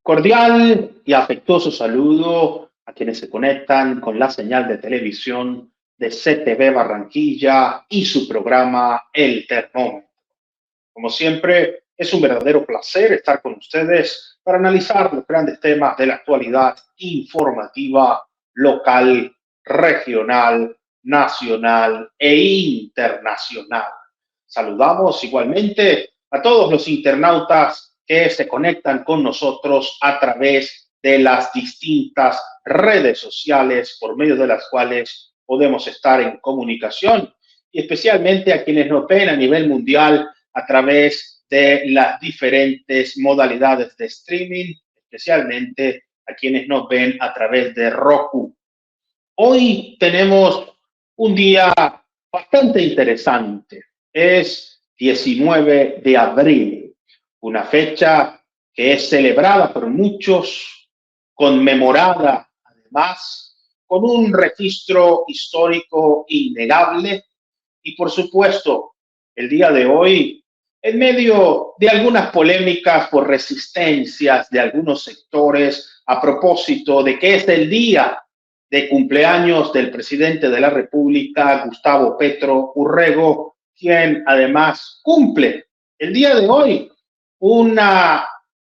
Cordial y afectuoso saludo a quienes se conectan con la señal de televisión de CTV Barranquilla y su programa El Termómetro. Como siempre, es un verdadero placer estar con ustedes para analizar los grandes temas de la actualidad informativa local, regional, nacional e internacional. Saludamos igualmente a todos los internautas que se conectan con nosotros a través de las distintas redes sociales por medio de las cuales podemos estar en comunicación, y especialmente a quienes nos ven a nivel mundial a través de las diferentes modalidades de streaming, especialmente a quienes nos ven a través de Roku. Hoy tenemos un día bastante interesante. Es 19 de abril, una fecha que es celebrada por muchos, conmemorada además, con un registro histórico innegable y, por supuesto, el día de hoy, en medio de algunas polémicas por resistencias de algunos sectores a propósito de que es el día de cumpleaños del presidente de la República, Gustavo Petro Urrego, quien además cumple el día de hoy una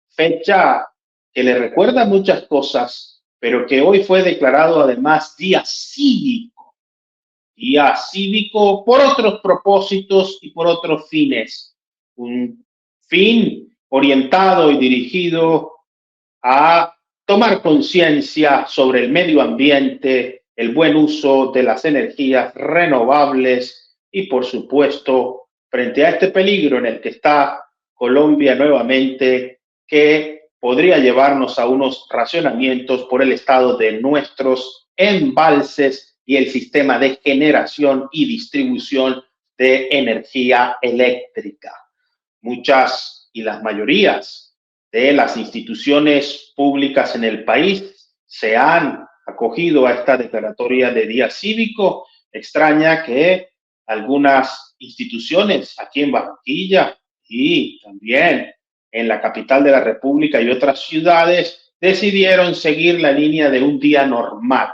fecha que le recuerda muchas cosas, pero que hoy fue declarado además día cívico por otros propósitos y por otros fines. Un fin orientado y dirigido a tomar conciencia sobre el medio ambiente, el buen uso de las energías renovables y, por supuesto, frente a este peligro en el que está Colombia nuevamente, que podría llevarnos a unos racionamientos por el estado de nuestros embalses y el sistema de generación y distribución de energía eléctrica. Muchas y las mayorías de las instituciones públicas en el país se han acogido a esta declaratoria de día cívico. Extraña que algunas instituciones aquí en Barranquilla y también en la capital de la República y otras ciudades decidieron seguir la línea de un día normal.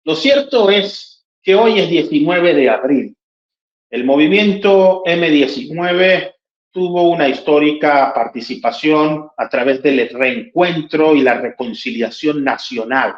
Lo cierto es que hoy es 19 de abril. El movimiento M19 tuvo una histórica participación a través del reencuentro y la reconciliación nacional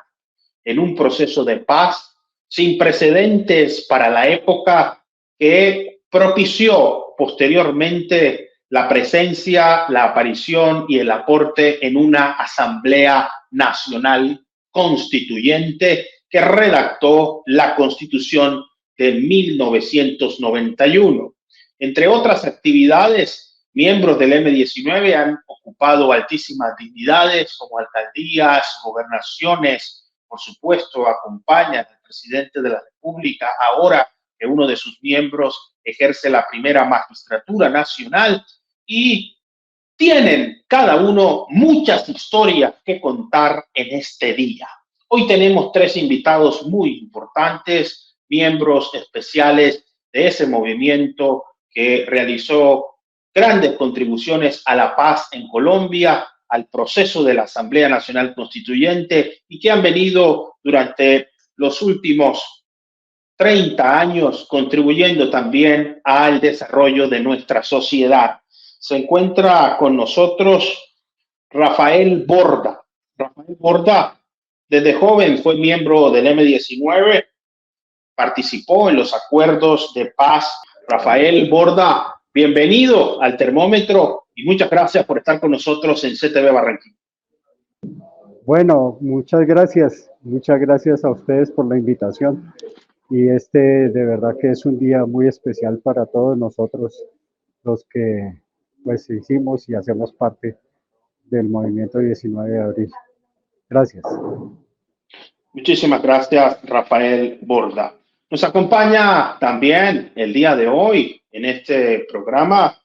en un proceso de paz sin precedentes para la época, que propició posteriormente la presencia, la aparición y el aporte en una Asamblea Nacional Constituyente que redactó la Constitución de 1991. Entre otras actividades, miembros del M19 han ocupado altísimas dignidades como alcaldías, gobernaciones. Por supuesto, acompañan al presidente de la República, ahora que uno de sus miembros ejerce la primera magistratura nacional, y tienen cada uno muchas historias que contar en este día. Hoy tenemos tres invitados muy importantes, miembros especiales de ese movimiento que realizó grandes contribuciones a la paz en Colombia, al proceso de la Asamblea Nacional Constituyente, y que han venido durante los últimos 30 años contribuyendo también al desarrollo de nuestra sociedad. Se encuentra con nosotros Rafael Borda. Rafael Borda, desde joven fue miembro del M19, participó en los acuerdos de paz. Rafael Borda, bienvenido al Termómetro y muchas gracias por estar con nosotros en CTV Barranquilla. Bueno, muchas gracias a ustedes por la invitación, y de verdad que es un día muy especial para todos nosotros, los que pues hicimos y hacemos parte del movimiento 19 de abril. Gracias. Muchísimas gracias, Rafael Borda. Nos acompaña también el día de hoy en este programa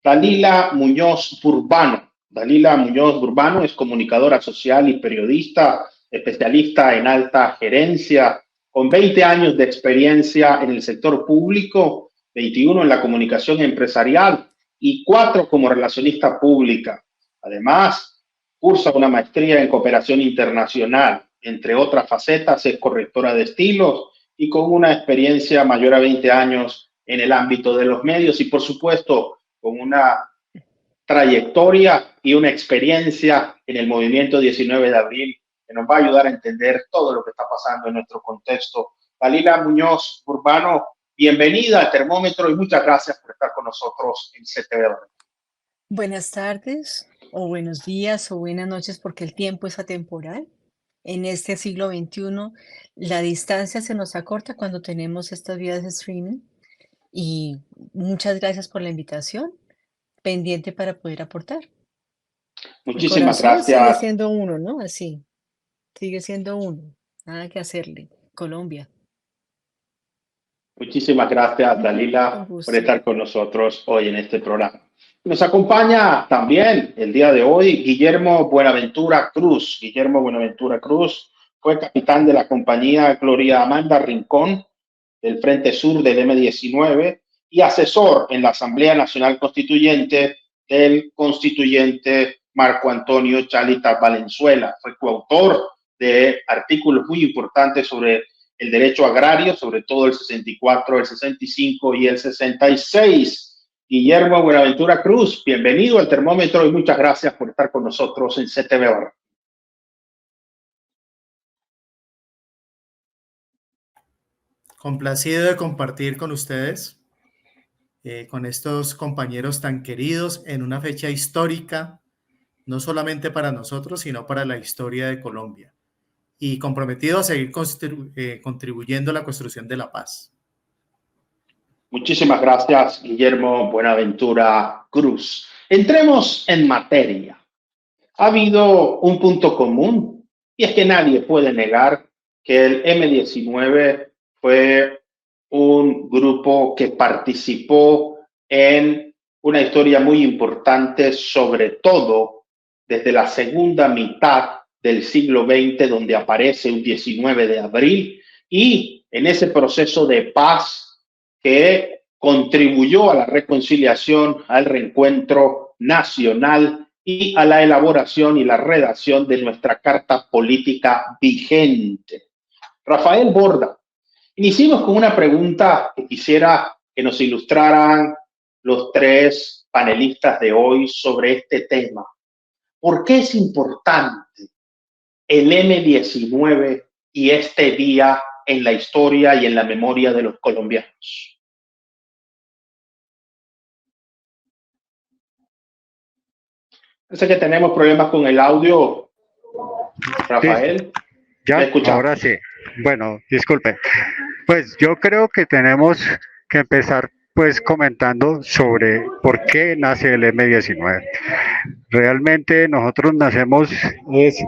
Dalila Muñoz Burbano. Dalila Muñoz Burbano es comunicadora social y periodista, especialista en alta gerencia, con 20 años de experiencia en el sector público, 21 en la comunicación empresarial y 4 como relacionista pública. Además, cursa una maestría en cooperación internacional. Entre otras facetas, es correctora de estilos y con una experiencia mayor a 20 años en el ámbito de los medios y, por supuesto, con una trayectoria y una experiencia en el movimiento 19 de abril que nos va a ayudar a entender todo lo que está pasando en nuestro contexto. Dalila Muñoz Urbano, bienvenida al Termómetro y muchas gracias por estar con nosotros en CTV. Buenas tardes, o buenos días, o buenas noches, porque el tiempo es atemporal. En este siglo XXI, la distancia se nos acorta cuando tenemos estas vías de streaming. Y muchas gracias por la invitación, pendiente para poder aportar. El Muchísimas corazón sigue gracias. siendo uno, ¿no? Así, sigue siendo uno. Nada que hacerle. Colombia. Muchísimas gracias, Con Dalila, por gusto. estar con nosotros hoy en este programa. Nos acompaña también el día de hoy Guillermo Buenaventura Cruz. Guillermo Buenaventura Cruz fue capitán de la compañía Gloria Amanda Rincón del Frente Sur del M-19 y asesor en la Asamblea Nacional Constituyente del constituyente Marco Antonio Chalita Valenzuela. Fue coautor de artículos muy importantes sobre el derecho agrario, sobre todo el 64, el 65 y el 66. Guillermo Buenaventura Cruz, bienvenido al Termómetro y muchas gracias por estar con nosotros en CTV Barranquilla. Complacido de compartir con ustedes, con estos compañeros tan queridos en una fecha histórica, no solamente para nosotros, sino para la historia de Colombia. Y comprometido a seguir contribuyendo a la construcción de la paz. Muchísimas gracias, Guillermo Buenaventura Cruz. Entremos en materia. Ha habido un punto común y es que nadie puede negar que el M-19 fue un grupo que participó en una historia muy importante, sobre todo desde la segunda mitad del siglo XX, donde aparece un 19 de abril, y en ese proceso de paz que contribuyó a la reconciliación, al reencuentro nacional y a la elaboración y la redacción de nuestra carta política vigente. Rafael Borda, iniciemos con una pregunta que quisiera que nos ilustraran los tres panelistas de hoy sobre este tema. ¿Por qué es importante el M-19 y este día en la historia y en la memoria de los colombianos? Sé que tenemos problemas con el audio, Rafael. Sí, ya, ahora sí. Bueno, disculpe. Pues yo creo que tenemos que empezar pues comentando sobre por qué nace el M-19. Realmente nosotros nacemos es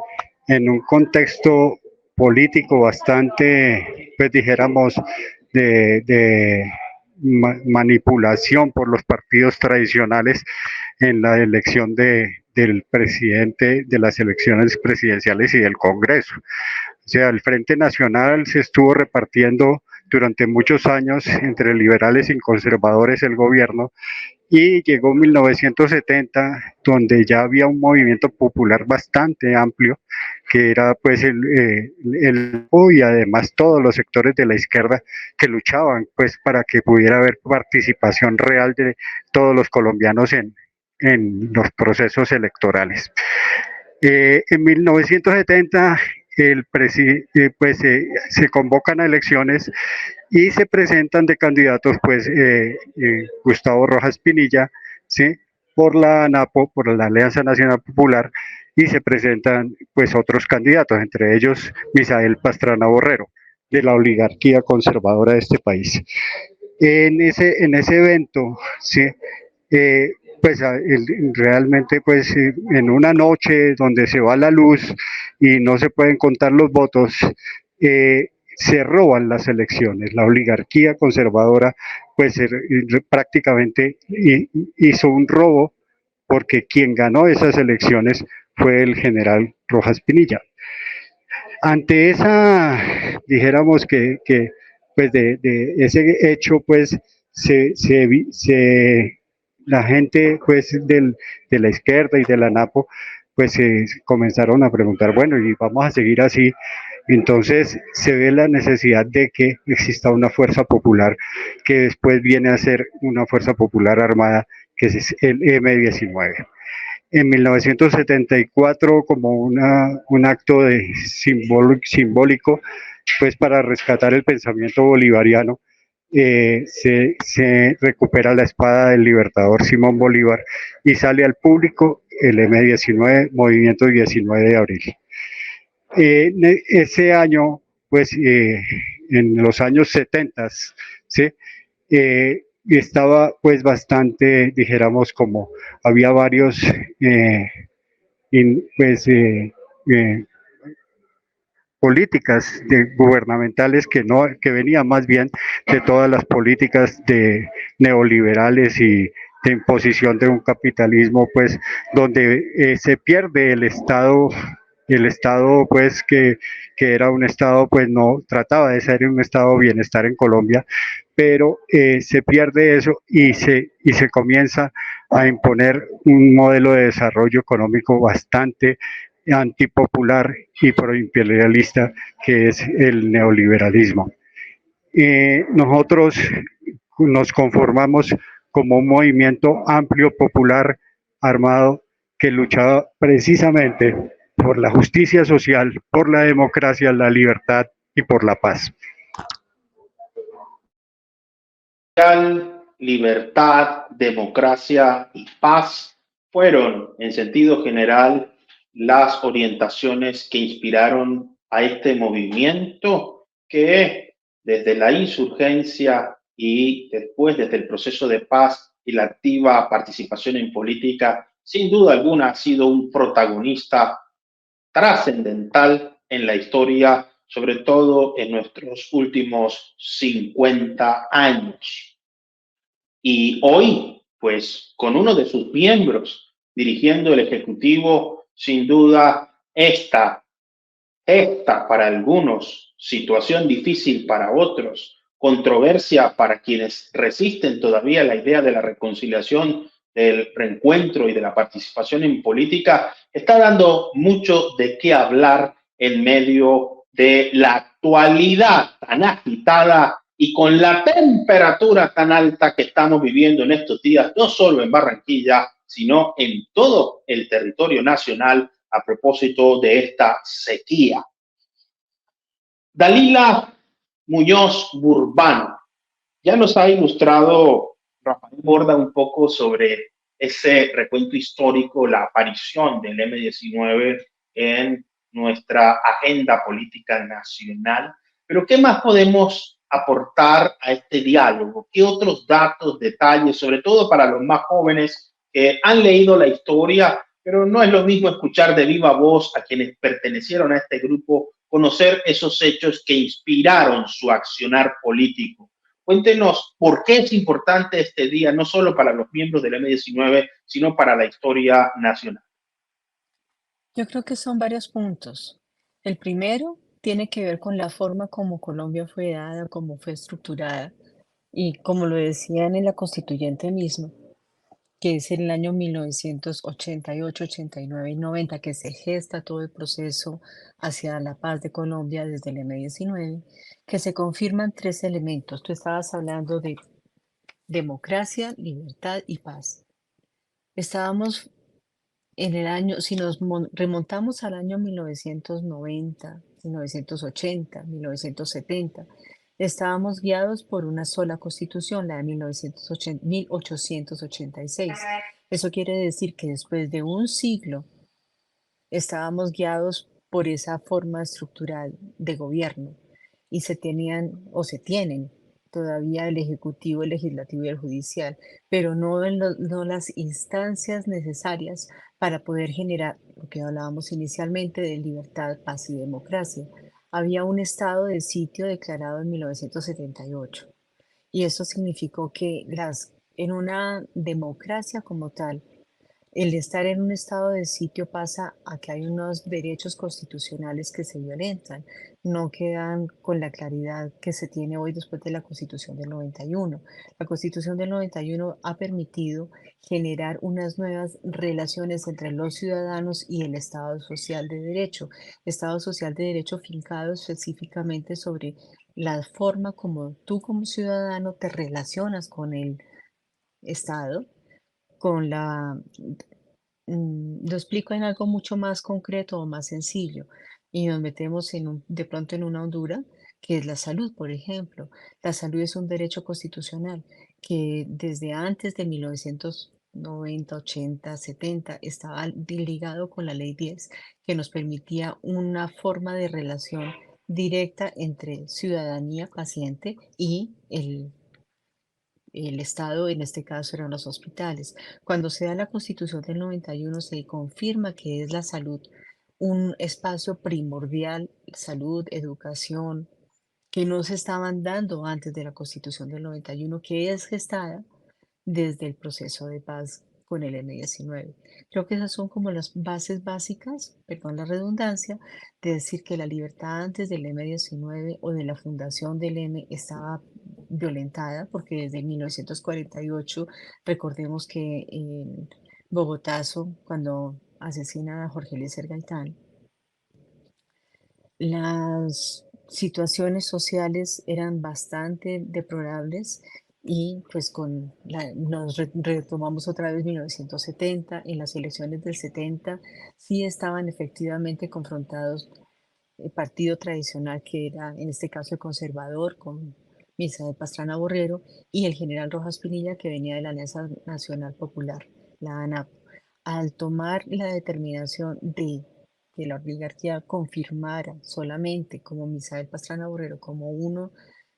en un contexto político bastante, pues dijéramos, de manipulación por los partidos tradicionales en la elección del presidente, de las elecciones presidenciales y del Congreso. O sea, el Frente Nacional se estuvo repartiendo durante muchos años entre liberales y conservadores el gobierno, y llegó 1970, donde ya había un movimiento popular bastante amplio, que era pues y además todos los sectores de la izquierda que luchaban pues para que pudiera haber participación real de todos los colombianos en los procesos electorales. En 1970 se convocan a elecciones y se presentan de candidatos pues Gustavo Rojas Pinilla, ¿sí?, por la ANAPO, por la Alianza Nacional Popular, y se presentan pues otros candidatos, entre ellos Misael Pastrana Borrero, de la oligarquía conservadora de este país. En ese evento, ¿sí?, pues realmente pues en una noche donde se va la luz y no se pueden contar los votos, se roban las elecciones. La oligarquía conservadora pues prácticamente hizo un robo, porque quien ganó esas elecciones fue el general Rojas Pinilla. Ante esa, dijéramos que pues de ese hecho, pues la gente pues de la izquierda y de la ANAPO pues se comenzaron a preguntar, bueno, ¿y vamos a seguir así? Entonces se ve la necesidad de que exista una fuerza popular que después viene a ser una fuerza popular armada, que es el M-19. En 1974, como un acto de simbólico, pues para rescatar el pensamiento bolivariano, se recupera la espada del libertador Simón Bolívar y sale al público el M-19, Movimiento 19 de Abril. Ese año, pues en los años 70, ¿sí? Estaba pues bastante, dijéramos, como había varios pues, políticas gubernamentales que venían más bien de todas las políticas de neoliberales y de imposición de un capitalismo pues donde se pierde el estado pues que era un estado pues no trataba de ser un estado de bienestar en Colombia, pero se pierde eso y se comienza a imponer un modelo de desarrollo económico bastante antipopular y proimperialista que es el neoliberalismo. Nosotros nos conformamos como un movimiento amplio, popular, armado, que luchaba precisamente por la justicia social, por la democracia, la libertad y por la paz. Libertad, democracia y paz fueron, en sentido general, las orientaciones que inspiraron a este movimiento que desde la insurgencia y después desde el proceso de paz y la activa participación en política, sin duda alguna ha sido un protagonista trascendental en la historia, sobre todo en nuestros últimos 50 años. Y hoy, pues, con uno de sus miembros dirigiendo el Ejecutivo, sin duda, esta para algunos, situación difícil para otros, controversia para quienes resisten todavía la idea de la reconciliación, del reencuentro y de la participación en política, está dando mucho de qué hablar en medio de la actualidad tan agitada y con la temperatura tan alta que estamos viviendo en estos días, no solo en Barranquilla, sino en todo el territorio nacional a propósito de esta sequía. Dalila Muñoz Burbano ya nos ha ilustrado Rafael Borda un poco sobre ese recuento histórico, la aparición del M-19 en nuestra agenda política nacional. Pero ¿qué más podemos aportar a este diálogo? ¿Qué otros datos, detalles, sobre todo para los más jóvenes que han leído la historia, pero no es lo mismo escuchar de viva voz a quienes pertenecieron a este grupo, conocer esos hechos que inspiraron su accionar político? Cuéntenos por qué es importante este día, no solo para los miembros del M-19, sino para la historia nacional. Yo creo que son varios puntos. El primero tiene que ver con la forma como Colombia fue dada, cómo fue estructurada y como lo decían en la constituyente misma, que es en el año 1988, 89 y 90 que se gesta todo el proceso hacia la paz de Colombia desde el M-19, que se confirman tres elementos. Tú estabas hablando de democracia, libertad y paz. Estábamos en el año, si nos remontamos al año 1990, 1980, 1970, estábamos guiados por una sola constitución, la de 1886. Eso quiere decir que después de un siglo estábamos guiados por esa forma estructural de gobierno y se tenían o se tienen todavía el ejecutivo, el legislativo y el judicial, pero no las instancias necesarias para poder generar lo que hablábamos inicialmente de libertad, paz y democracia. Había un estado de sitio declarado en 1978 y eso significó que en una democracia como tal, El estar en un estado de sitio pasa a que hay unos derechos constitucionales que se violentan, no quedan con la claridad que se tiene hoy después de la Constitución del 91. La Constitución del 91 ha permitido generar unas nuevas relaciones entre los ciudadanos y el Estado social de derecho. Estado social de derecho fincado específicamente sobre la forma como tú como ciudadano te relacionas con el Estado, con lo explico en algo mucho más concreto o más sencillo, y nos metemos de pronto en una hondura, que es la salud, por ejemplo. La salud es un derecho constitucional que desde antes de 1990, 80, 70 estaba ligado con la Ley 10, que nos permitía una forma de relación directa entre ciudadanía, paciente y el Estado, en este caso eran los hospitales. Cuando se da la Constitución del 91 se confirma que es la salud un espacio primordial, salud, educación, que no se estaban dando antes de la Constitución del 91, que es gestada desde el proceso de paz con el M-19. Creo que esas son como las bases básicas, perdón la redundancia, de decir que la libertad antes del M-19 o de la fundación del M estaba violentada, porque desde 1948, recordemos que en Bogotazo, cuando asesinan a Jorge Eliezer Gaitán, las situaciones sociales eran bastante deplorables y pues retomamos otra vez 1970, en las elecciones del 70 sí estaban efectivamente confrontados el partido tradicional que era en este caso el conservador con Misael Pastrana Borrero y el general Rojas Pinilla que venía de la Alianza Nacional Popular, la ANAP. Al tomar la determinación de que la oligarquía confirmara solamente como Misael Pastrana Borrero como uno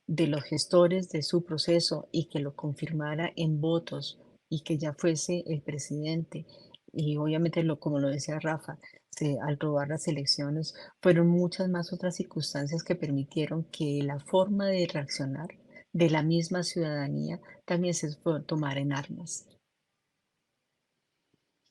de los gestores de su proceso y que lo confirmara en votos y que ya fuese el presidente y obviamente como lo decía Rafa, al robar las elecciones fueron muchas más otras circunstancias que permitieron que la forma de reaccionar de la misma ciudadanía también tomara en armas.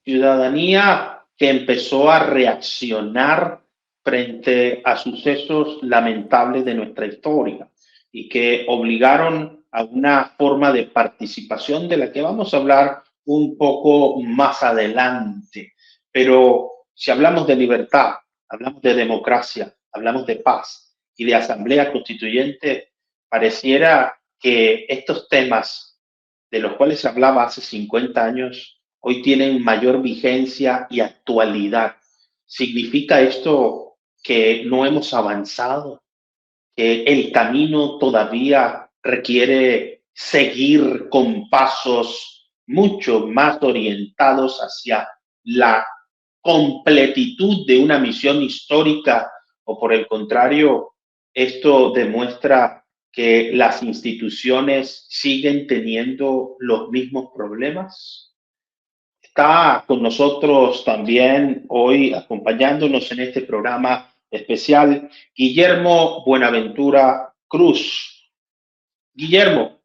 Ciudadanía que empezó a reaccionar frente a sucesos lamentables de nuestra historia y que obligaron a una forma de participación de la que vamos a hablar un poco más adelante. Pero si hablamos de libertad, hablamos de democracia, hablamos de paz y de asamblea constituyente, pareciera que estos temas de los cuales se hablaba hace 50 años hoy tienen mayor vigencia y actualidad. ¿Significa esto que no hemos avanzado? ¿Que el camino todavía requiere seguir con pasos mucho más orientados hacia la completitud de una misión histórica? ¿O por el contrario, esto demuestra que las instituciones siguen teniendo los mismos problemas? Está con nosotros también hoy acompañándonos en este programa especial Guillermo Buenaventura Cruz. Guillermo,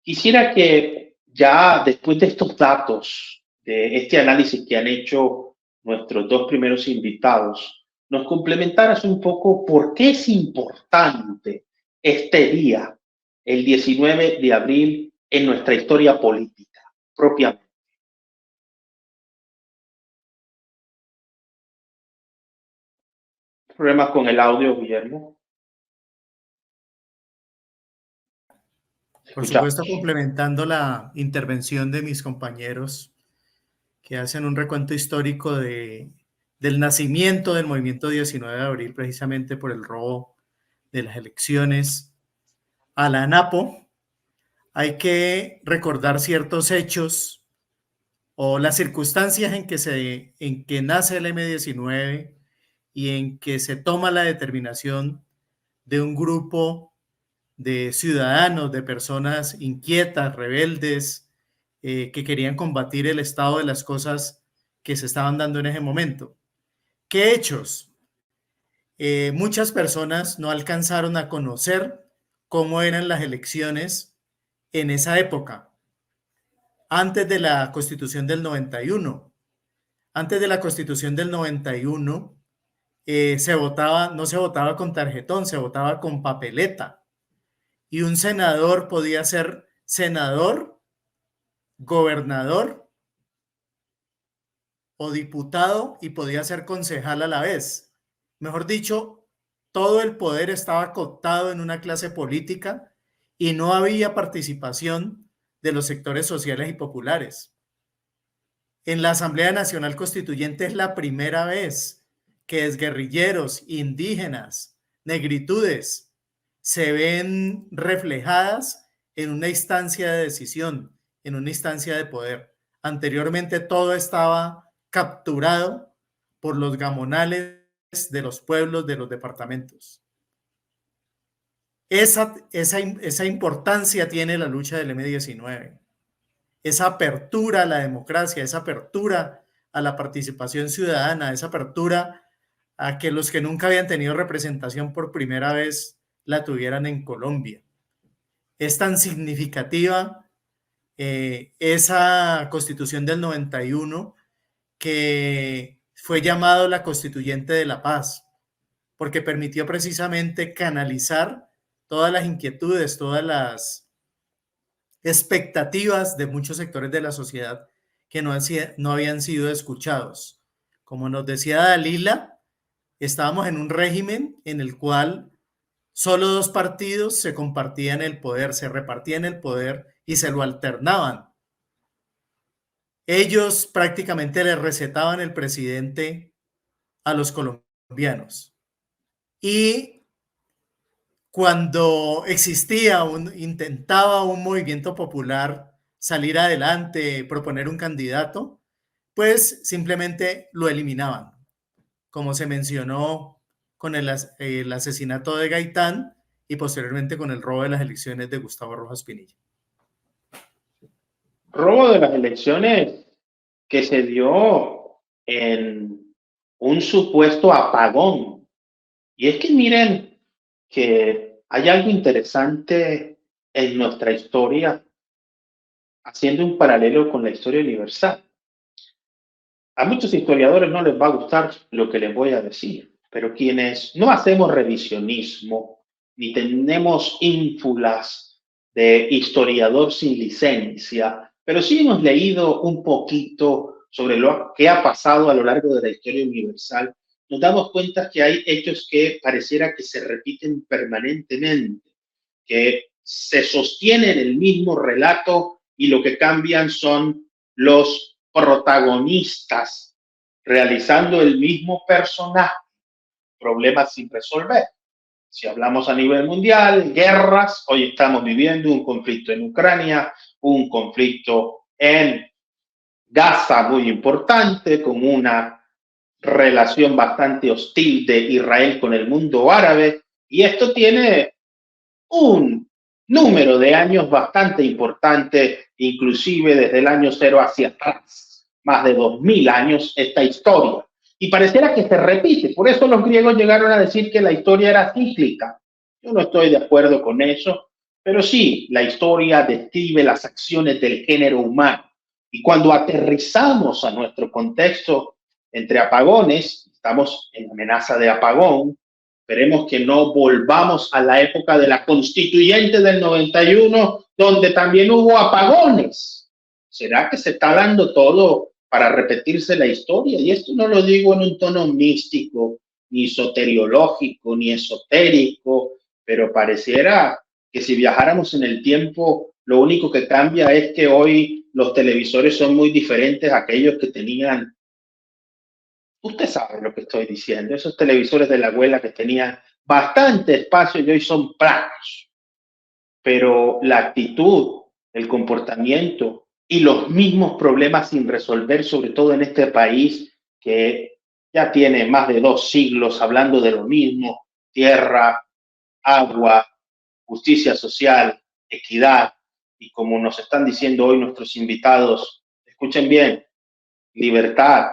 quisiera que ya después de estos datos, de este análisis que han hecho nuestros dos primeros invitados, nos complementaras un poco por qué es importante este día, el 19 de abril, en nuestra historia política propiamente. ¿Problemas con el audio, Guillermo? Por Escucha. supuesto, complementando la intervención de mis compañeros que hacen un recuento histórico del nacimiento del movimiento 19 de abril, precisamente por el robo de las elecciones a la ANAPO, hay que recordar ciertos hechos o las circunstancias en que nace el M-19 y en que se toma la determinación de un grupo de ciudadanos, de personas inquietas, rebeldes, que querían combatir el estado de las cosas que se estaban dando en ese momento. ¿Qué hechos? Muchas personas no alcanzaron a conocer cómo eran las elecciones en esa época, antes de la Constitución del 91. Antes de la Constitución del 91, no se votaba con tarjetón, se votaba con papeleta. Y un senador podía ser senador, gobernador o diputado y podía ser concejal a la vez. Mejor dicho, todo el poder estaba cooptado en una clase política y no había participación de los sectores sociales y populares. En la Asamblea Nacional Constituyente es la primera vez que exguerrilleros, indígenas, negritudes se ven reflejadas en una instancia de decisión, en una instancia de poder. Anteriormente todo estaba capturado por los gamonales de los pueblos, de los departamentos. Esa importancia tiene la lucha del M-19. Esa apertura a la democracia, esa apertura a la participación ciudadana, esa apertura a que los que nunca habían tenido representación por primera vez la tuvieran en Colombia. Es tan significativa esa Constitución del 91 que fue llamado la Constituyente de la Paz, porque permitió precisamente canalizar todas las inquietudes, todas las expectativas de muchos sectores de la sociedad que no habían sido escuchados. Como nos decía Dalila, estábamos en un régimen en el cual solo dos partidos se compartían el poder, se repartían el poder y se lo alternaban. Ellos prácticamente le recetaban el presidente a los colombianos. Y cuando intentaba un movimiento popular salir adelante, proponer un candidato, pues simplemente lo eliminaban, como se mencionó con el asesinato de Gaitán y posteriormente con el robo de las elecciones de Gustavo Rojas Pinilla. Robo de las elecciones que se dio en un supuesto apagón. Y es que miren que hay algo interesante en nuestra historia, haciendo un paralelo con la historia universal. A muchos historiadores no les va a gustar lo que les voy a decir, pero quienes no hacemos revisionismo ni tenemos ínfulas de historiador sin licencia, pero sí hemos leído un poquito sobre lo que ha pasado a lo largo de la historia universal, nos damos cuenta que hay hechos que pareciera que se repiten permanentemente, que se sostienen el mismo relato y lo que cambian son los protagonistas realizando el mismo personaje, problemas sin resolver. Si hablamos a nivel mundial, guerras, hoy estamos viviendo un conflicto en Ucrania, un conflicto en Gaza muy importante, con una relación bastante hostil de Israel con el mundo árabe, y esto tiene un número de años bastante importante, inclusive desde el año 0 hacia atrás, más de 2000 años esta historia. Y pareciera que se repite, por eso los griegos llegaron a decir que la historia era cíclica. Yo no estoy de acuerdo con eso, pero sí, la historia describe las acciones del género humano. Y cuando aterrizamos a nuestro contexto entre apagones, estamos en amenaza de apagón, esperemos que no volvamos a la época de la constituyente del 91, donde también hubo apagones. ¿Será que se está dando todo para repetirse la historia? Y esto no lo digo en un tono místico, ni soteriológico, ni esotérico, pero pareciera que si viajáramos en el tiempo, lo único que cambia es que hoy los televisores son muy diferentes a aquellos que tenían. Usted sabe lo que estoy diciendo, esos televisores de la abuela que tenían bastante espacio y hoy son planos. Pero la actitud, el comportamiento y los mismos problemas sin resolver, sobre todo en este país que ya tiene más de 2 siglos hablando de lo mismo: tierra, agua, justicia social, equidad, y como nos están diciendo hoy nuestros invitados, escuchen bien, libertad,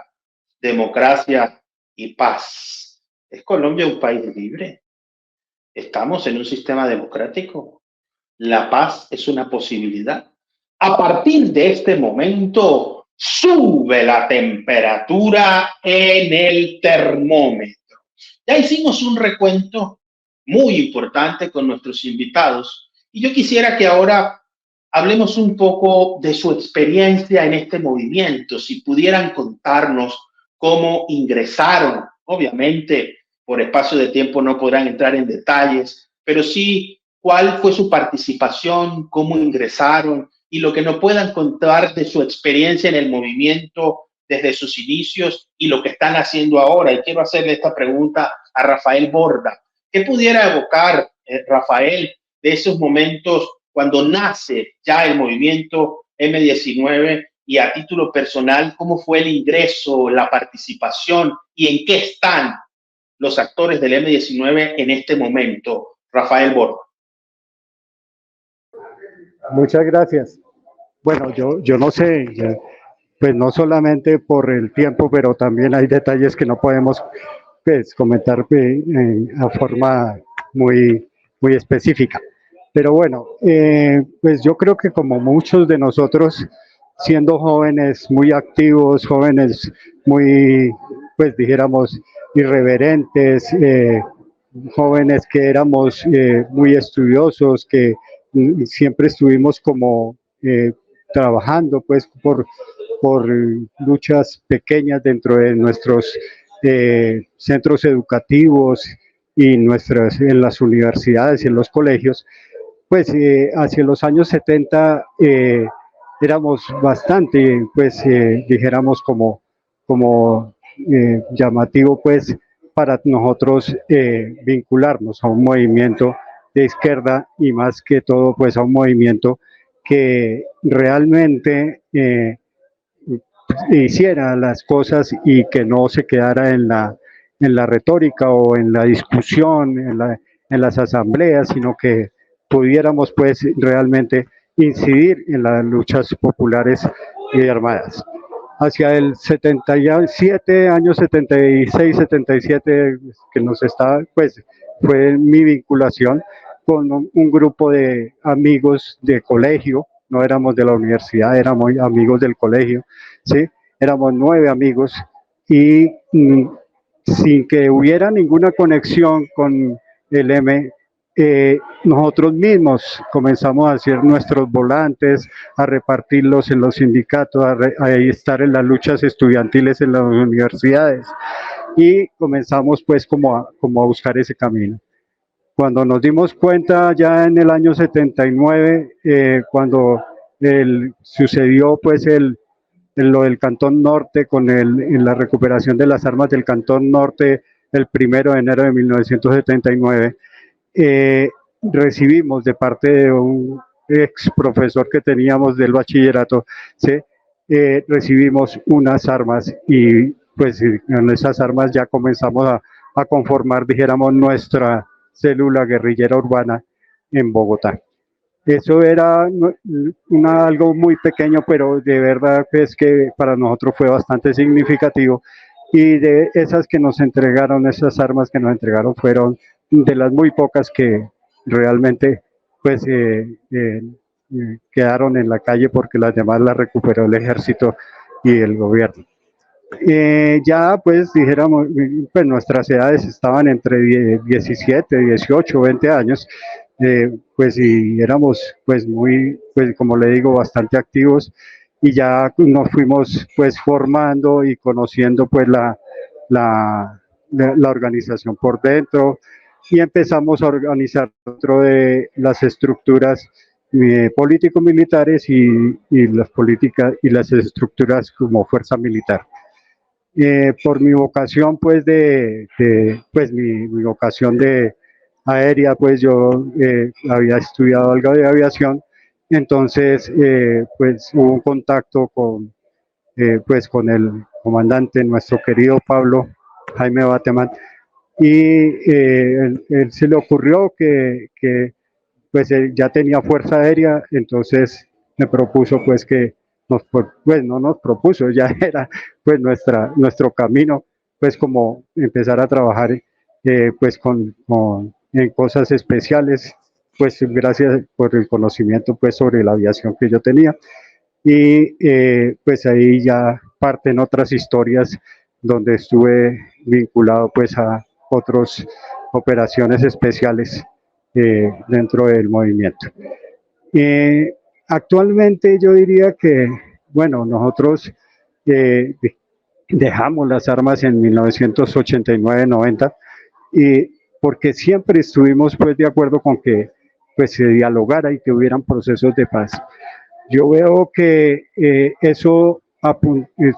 democracia y paz. ¿Es Colombia un país libre? ¿Estamos en un sistema democrático? ¿La paz es una posibilidad? A partir de este momento, sube la temperatura en el termómetro. Ya hicimos un recuento muy importante con nuestros invitados y yo quisiera que ahora hablemos un poco de su experiencia en este movimiento, si pudieran contarnos cómo ingresaron. Obviamente, por espacio de tiempo no podrán entrar en detalles, pero sí cuál fue su participación, cómo ingresaron y lo que nos puedan contar de su experiencia en el movimiento desde sus inicios y lo que están haciendo ahora. Y quiero hacerle esta pregunta a Rafael Borda. ¿Qué pudiera evocar, Rafael, de esos momentos cuando nace ya el movimiento M19 y a título personal, cómo fue el ingreso, la participación y en qué están los actores del M19 en este momento? Rafael Borda. Muchas gracias. Bueno, yo no sé, pues no solamente por el tiempo, pero también hay detalles que no podemos pues, comentar a forma muy específica. Pero bueno, pues yo creo que como muchos de nosotros, siendo jóvenes muy activos, jóvenes muy, pues dijéramos, irreverentes, jóvenes que éramos muy estudiosos, que siempre estuvimos como trabajando pues por luchas pequeñas dentro de nuestros centros educativos y en las universidades y en los colegios, pues hacia los años 70 éramos bastante, pues dijéramos como llamativo pues para nosotros vincularnos a un movimiento de izquierda y más que todo pues a un movimiento que realmente hiciera las cosas y que no se quedara en la retórica o en la discusión, en las asambleas, sino que pudiéramos pues realmente incidir en las luchas populares y armadas. Hacia el 77, año 76, 77, que nos está, pues fue mi vinculación con un grupo de amigos de colegio, no éramos de la universidad, éramos amigos del colegio, ¿sí? Éramos 9 amigos y sin que hubiera ninguna conexión con el M, nosotros mismos comenzamos a hacer nuestros volantes, a repartirlos en los sindicatos, a estar en las luchas estudiantiles en las universidades y comenzamos pues como a buscar ese camino. Cuando nos dimos cuenta ya en el año 79, cuando sucedió pues lo del Cantón Norte con la recuperación de las armas del Cantón Norte el 1 de enero de 1979, recibimos de parte de un ex profesor que teníamos del bachillerato, ¿sí? Recibimos unas armas y pues en esas armas ya comenzamos a conformar, dijéramos, nuestra célula guerrillera urbana en Bogotá. Eso era algo muy pequeño, pero de verdad es que para nosotros fue bastante significativo. Y de esas que nos entregaron, esas armas que nos entregaron, fueron de las muy pocas que realmente pues quedaron en la calle porque las demás las recuperó el ejército y el gobierno. Ya pues dijéramos, pues nuestras edades estaban entre 17, 18, 20 años, pues y éramos pues muy, pues como le digo, bastante activos y ya nos fuimos pues formando y conociendo pues la organización por dentro y empezamos a organizar dentro de las estructuras político-militares y las políticas y las estructuras como fuerza militar. Por mi vocación pues pues mi vocación de aérea, pues yo había estudiado algo de aviación, entonces pues hubo un contacto pues con el comandante, nuestro querido Pablo Jaime Bateman, y él se le ocurrió que pues él ya tenía fuerza aérea, entonces me propuso pues que pues no nos propuso, ya era pues nuestro camino, pues como empezar a trabajar pues en cosas especiales, pues gracias por el conocimiento pues sobre la aviación que yo tenía. y pues ahí ya parten otras historias donde estuve vinculado pues a otras operaciones especiales dentro del movimiento. Eh, Actualmente yo diría que, bueno, nosotros eh, dejamos las armas en 1989-90 y porque siempre estuvimos pues de acuerdo con que pues se dialogara y que hubieran procesos de paz. Yo veo que eso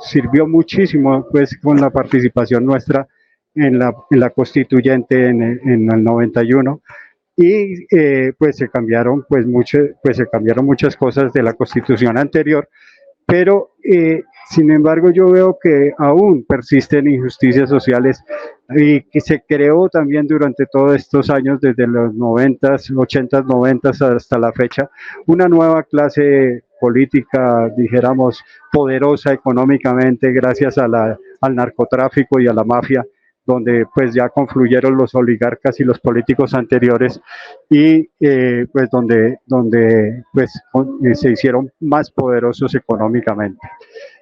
sirvió muchísimo pues con la participación nuestra en la constituyente en el 91 y pues se cambiaron pues se cambiaron muchas cosas de la constitución anterior, pero sin embargo yo veo que aún persisten injusticias sociales y que se creó también durante todos estos años, desde los 90s, 80s, 90s hasta la fecha, una nueva clase política, dijéramos, poderosa económicamente gracias a al narcotráfico y a la mafia, donde pues ya confluyeron los oligarcas y los políticos anteriores y pues donde pues se hicieron más poderosos económicamente.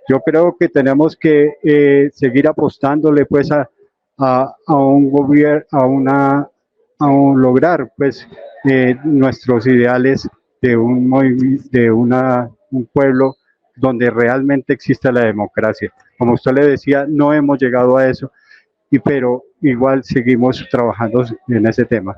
Yo creo que tenemos que seguir apostándole pues a un gobierno, a un lograr pues nuestros ideales de un pueblo donde realmente exista la democracia. Como usted le decía, no hemos llegado a eso, pero igual seguimos trabajando en ese tema.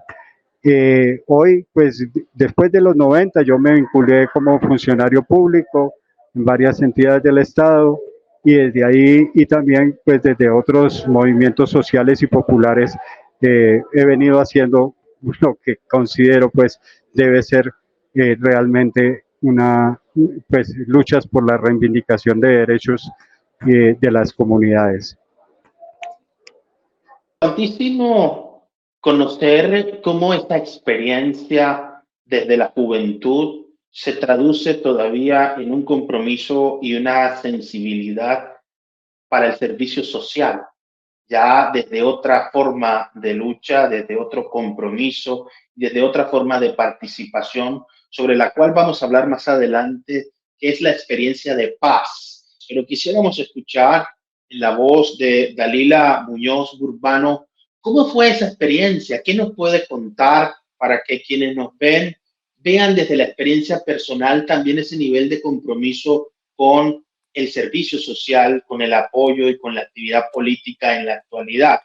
Hoy, pues después de los 90, yo me vinculé como funcionario público en varias entidades del Estado y desde ahí y también pues desde otros movimientos sociales y populares he venido haciendo lo que considero pues debe ser realmente una pues luchas por la reivindicación de derechos de las comunidades. Importantísimo conocer cómo esta experiencia desde la juventud se traduce todavía en un compromiso y una sensibilidad para el servicio social, ya desde otra forma de lucha, desde otro compromiso, desde otra forma de participación, sobre la cual vamos a hablar más adelante, que es la experiencia de paz. Pero quisiéramos escuchar en la voz de Dalila Muñoz Urbano, ¿cómo fue esa experiencia? ¿Qué nos puede contar para que quienes nos ven vean desde la experiencia personal también ese nivel de compromiso con el servicio social, con el apoyo y con la actividad política en la actualidad?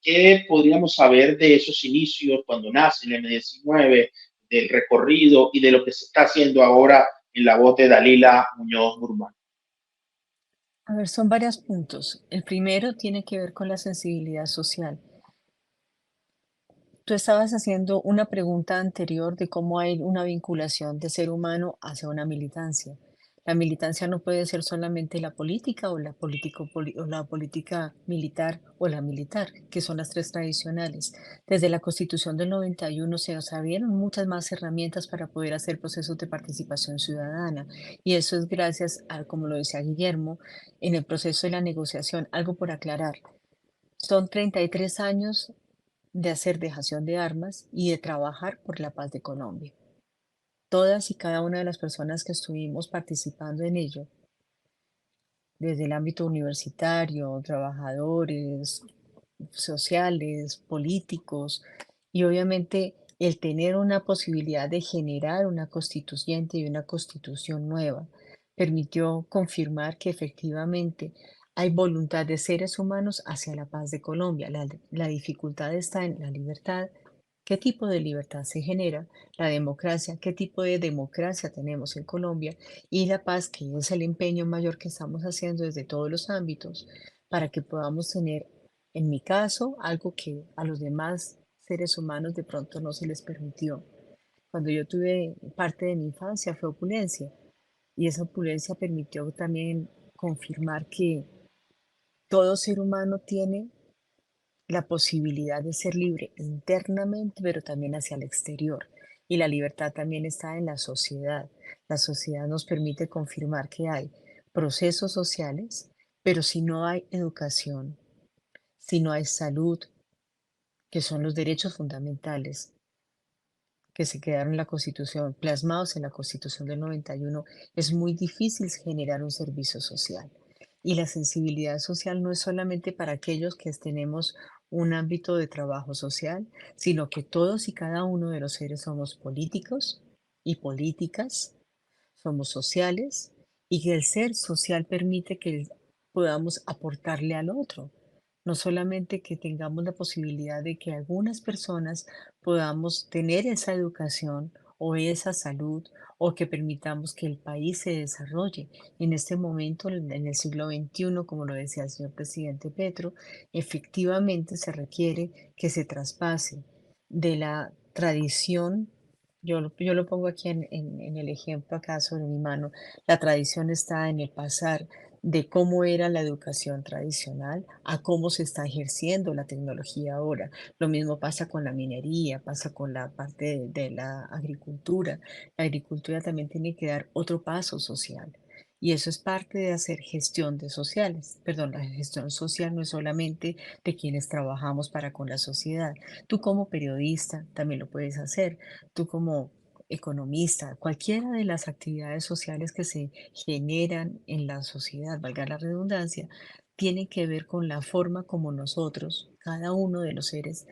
¿Qué podríamos saber de esos inicios cuando nace el M19, del recorrido y de lo que se está haciendo ahora en la voz de Dalila Muñoz Urbano? A ver, son varios puntos. El primero tiene que ver con la sensibilidad social. Tú estabas haciendo una pregunta anterior de cómo hay una vinculación de ser humano hacia una militancia. La militancia no puede ser solamente la política o o la política militar o la militar, que son las tres tradicionales. Desde la Constitución del 91 se nos abrieron muchas más herramientas para poder hacer procesos de participación ciudadana. Y eso es gracias a, como lo decía Guillermo, en el proceso de la negociación. Algo por aclarar. Son 33 años de hacer dejación de armas y de trabajar por la paz de Colombia. Todas y cada una de las personas que estuvimos participando en ello, desde el ámbito universitario, trabajadores, sociales, políticos, y obviamente el tener una posibilidad de generar una constituyente y una constitución nueva, permitió confirmar que efectivamente hay voluntad de seres humanos hacia la paz de Colombia. La dificultad está en la libertad. ¿Qué tipo de libertad se genera? La democracia, ¿qué tipo de democracia tenemos en Colombia? Y la paz, que es el empeño mayor que estamos haciendo desde todos los ámbitos para que podamos tener, en mi caso, algo que a los demás seres humanos de pronto no se les permitió. Cuando yo tuve parte de mi infancia fue opulencia y esa opulencia permitió también confirmar que todo ser humano tiene la posibilidad de ser libre internamente, pero también hacia el exterior. Y la libertad también está en la sociedad. La sociedad nos permite confirmar que hay procesos sociales, pero si no hay educación, si no hay salud, que son los derechos fundamentales, que se quedaron en la Constitución, plasmados en la Constitución del 91, es muy difícil generar un servicio social. Y la sensibilidad social no es solamente para aquellos que tenemos un ámbito de trabajo social, sino que todos y cada uno de los seres somos políticos y políticas, somos sociales, y que el ser social permite que podamos aportarle al otro. No solamente que tengamos la posibilidad de que algunas personas podamos tener esa educación o esa salud, o que permitamos que el país se desarrolle. En este momento, en el siglo XXI, como lo decía el señor presidente Petro, efectivamente se requiere que se traspase de la tradición. Yo lo pongo aquí en el ejemplo acá sobre mi mano. La tradición está en el pasar de cómo era la educación tradicional a cómo se está ejerciendo la tecnología ahora. Lo mismo pasa con la minería, pasa con la parte de la agricultura. La agricultura también tiene que dar otro paso social. Y eso es parte de hacer gestión de sociales. Perdón, la gestión social no es solamente de quienes trabajamos para con la sociedad. Tú como periodista también lo puedes hacer. Tú como economista, cualquiera de las actividades sociales que se generan en la sociedad, valga la redundancia, tiene que ver con la forma como nosotros, cada uno de los seres,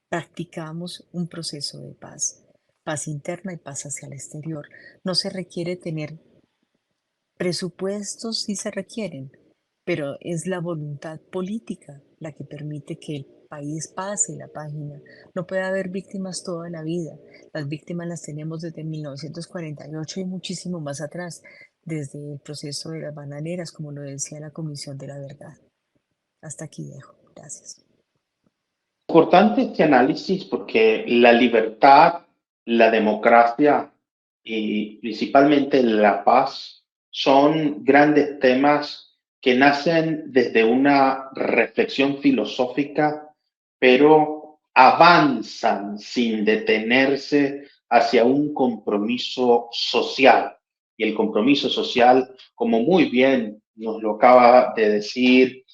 practicamos un proceso de paz, paz interna y paz hacia el exterior. No se requiere tener presupuestos, sí se requieren, pero es la voluntad política la que permite que el país pase la página. No puede haber víctimas toda la vida. Las víctimas las tenemos desde 1948 y muchísimo más atrás, desde el proceso de las bananeras, como lo decía la Comisión de la Verdad. Hasta aquí dejo. Gracias. Importante este análisis porque la libertad, la democracia y principalmente la paz son grandes temas que nacen desde una reflexión filosófica, pero avanzan sin detenerse hacia un compromiso social. Y el compromiso social, como muy bien nos lo acaba de decir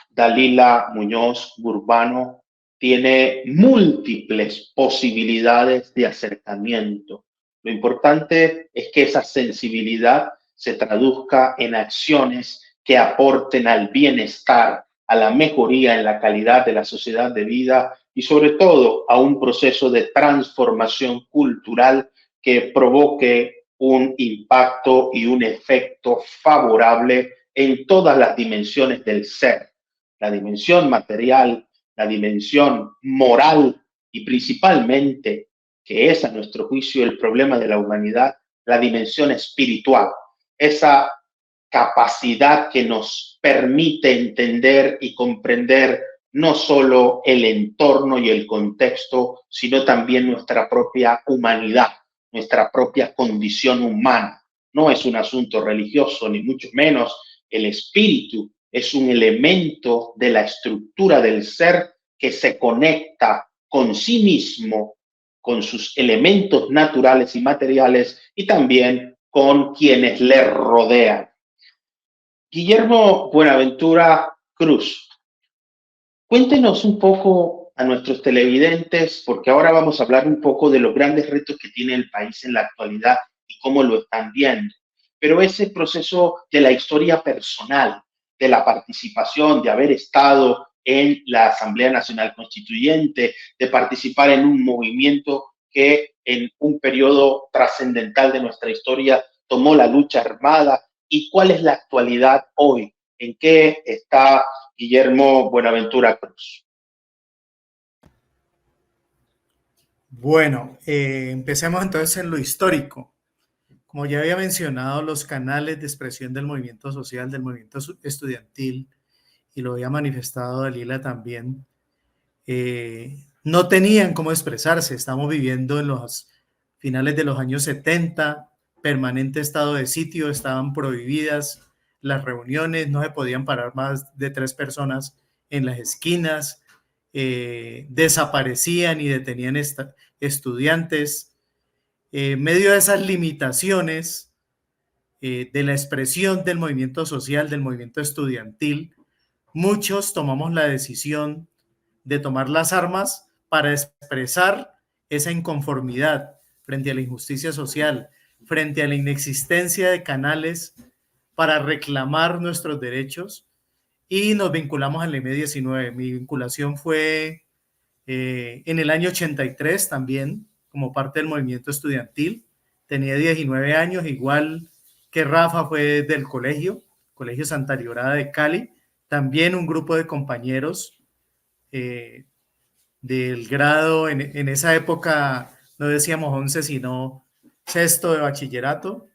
Dalila Muñoz Burbano, tiene múltiples posibilidades de acercamiento. Lo importante es que esa sensibilidad se traduzca en acciones que aporten al bienestar, a la mejoría en la calidad de la sociedad de vida y sobre todo a un proceso de transformación cultural que provoque un impacto y un efecto favorable en todas las dimensiones del ser, la dimensión material, la dimensión moral y principalmente, que es a nuestro juicio el problema de la humanidad, la dimensión espiritual, esa capacidad que nos permite entender y comprender no solo el entorno y el contexto, sino también nuestra propia humanidad, nuestra propia condición humana. No es un asunto religioso, ni mucho menos. El espíritu es un elemento de la estructura del ser que se conecta con sí mismo, con sus elementos naturales y materiales y también con quienes le rodean. Guillermo Buenaventura Cruz, cuéntenos un poco a nuestros televidentes, porque ahora vamos a hablar un poco de los grandes retos que tiene el país en la actualidad y cómo lo están viendo. Pero ese proceso de la historia personal, de la participación, de haber estado en la Asamblea Nacional Constituyente, de participar en un movimiento que en un periodo trascendental de nuestra historia tomó la lucha armada, y cuál es la actualidad hoy, en qué está Guillermo Buenaventura Cruz. Bueno, empecemos entonces en lo histórico. Como ya había mencionado, los canales de expresión del movimiento social, del movimiento estudiantil, y lo había manifestado Dalila también, no tenían cómo expresarse. Estamos viviendo en los finales de los años 70, permanente estado de sitio, estaban prohibidas las reuniones, no se podían parar más de 3 personas en las esquinas, desaparecían y detenían estudiantes. En medio de esas limitaciones de la expresión del movimiento social, del movimiento estudiantil, muchos tomamos la decisión de tomar las armas para expresar esa inconformidad, frente a la injusticia social, frente a la inexistencia de canales para reclamar nuestros derechos, y nos vinculamos al M19. Mi vinculación fue en el año 83 también, como parte del movimiento estudiantil. Tenía 19 años, igual que Rafa, fue del Colegio Santa Librada de Cali, también un grupo de compañeros del grado, en esa época no decíamos 11, sino sexto de bachillerato.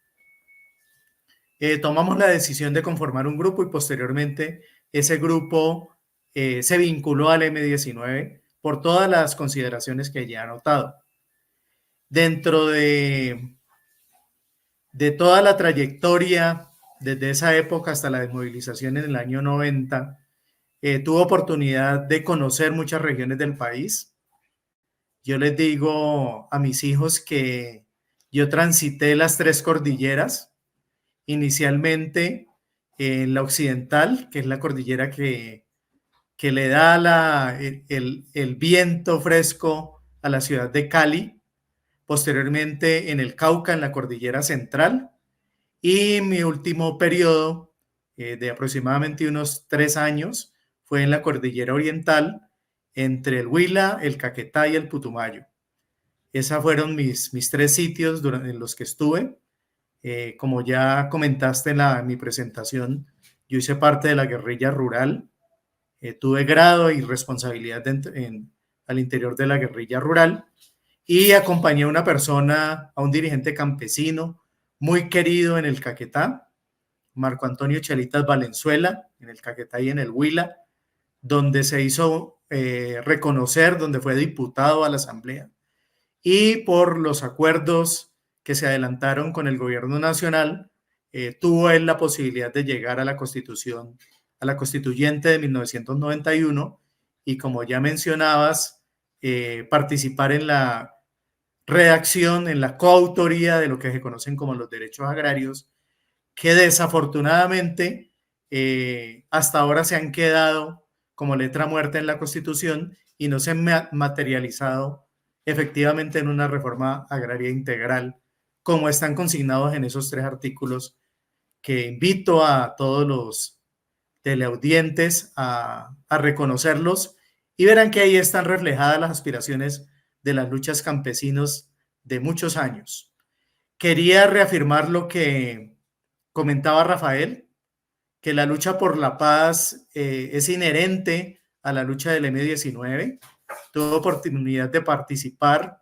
Tomamos la decisión de conformar un grupo y posteriormente ese grupo se vinculó al M19 por todas las consideraciones que ya he anotado. Dentro de toda la trayectoria, desde esa época hasta la desmovilización en el año 90, tuve oportunidad de conocer muchas regiones del país. Yo les digo a mis hijos que yo transité las 3 cordilleras, inicialmente en la occidental, que es la cordillera que le da el viento fresco a la ciudad de Cali, posteriormente en el Cauca, en la cordillera central, y mi último periodo de aproximadamente unos 3 años fue en la cordillera oriental, entre el Huila, el Caquetá y el Putumayo. Esos fueron mis 3 sitios en los que estuve. Como ya comentaste en mi presentación, yo hice parte de la guerrilla rural. Tuve grado y responsabilidad al interior de la guerrilla rural y acompañé a una persona, a un dirigente campesino muy querido en el Caquetá, Marco Antonio Chelitas Valenzuela, en el Caquetá y en el Huila, donde se hizo reconocer, donde fue diputado a la Asamblea, y por los acuerdos que se adelantaron con el gobierno nacional, tuvo él la posibilidad de llegar a la Constitución, a la Constituyente de 1991, y como ya mencionabas, participar en la redacción, en la coautoría de lo que se conocen como los derechos agrarios, que desafortunadamente hasta ahora se han quedado como letra muerta en la Constitución y no se han materializado efectivamente en una reforma agraria integral, como están consignados en esos 3 artículos que invito a todos los teleaudientes a reconocerlos, y verán que ahí están reflejadas las aspiraciones de las luchas campesinos de muchos años. Quería reafirmar lo que comentaba Rafael, que la lucha por la paz es inherente a la lucha del M19. Tuve oportunidad de participar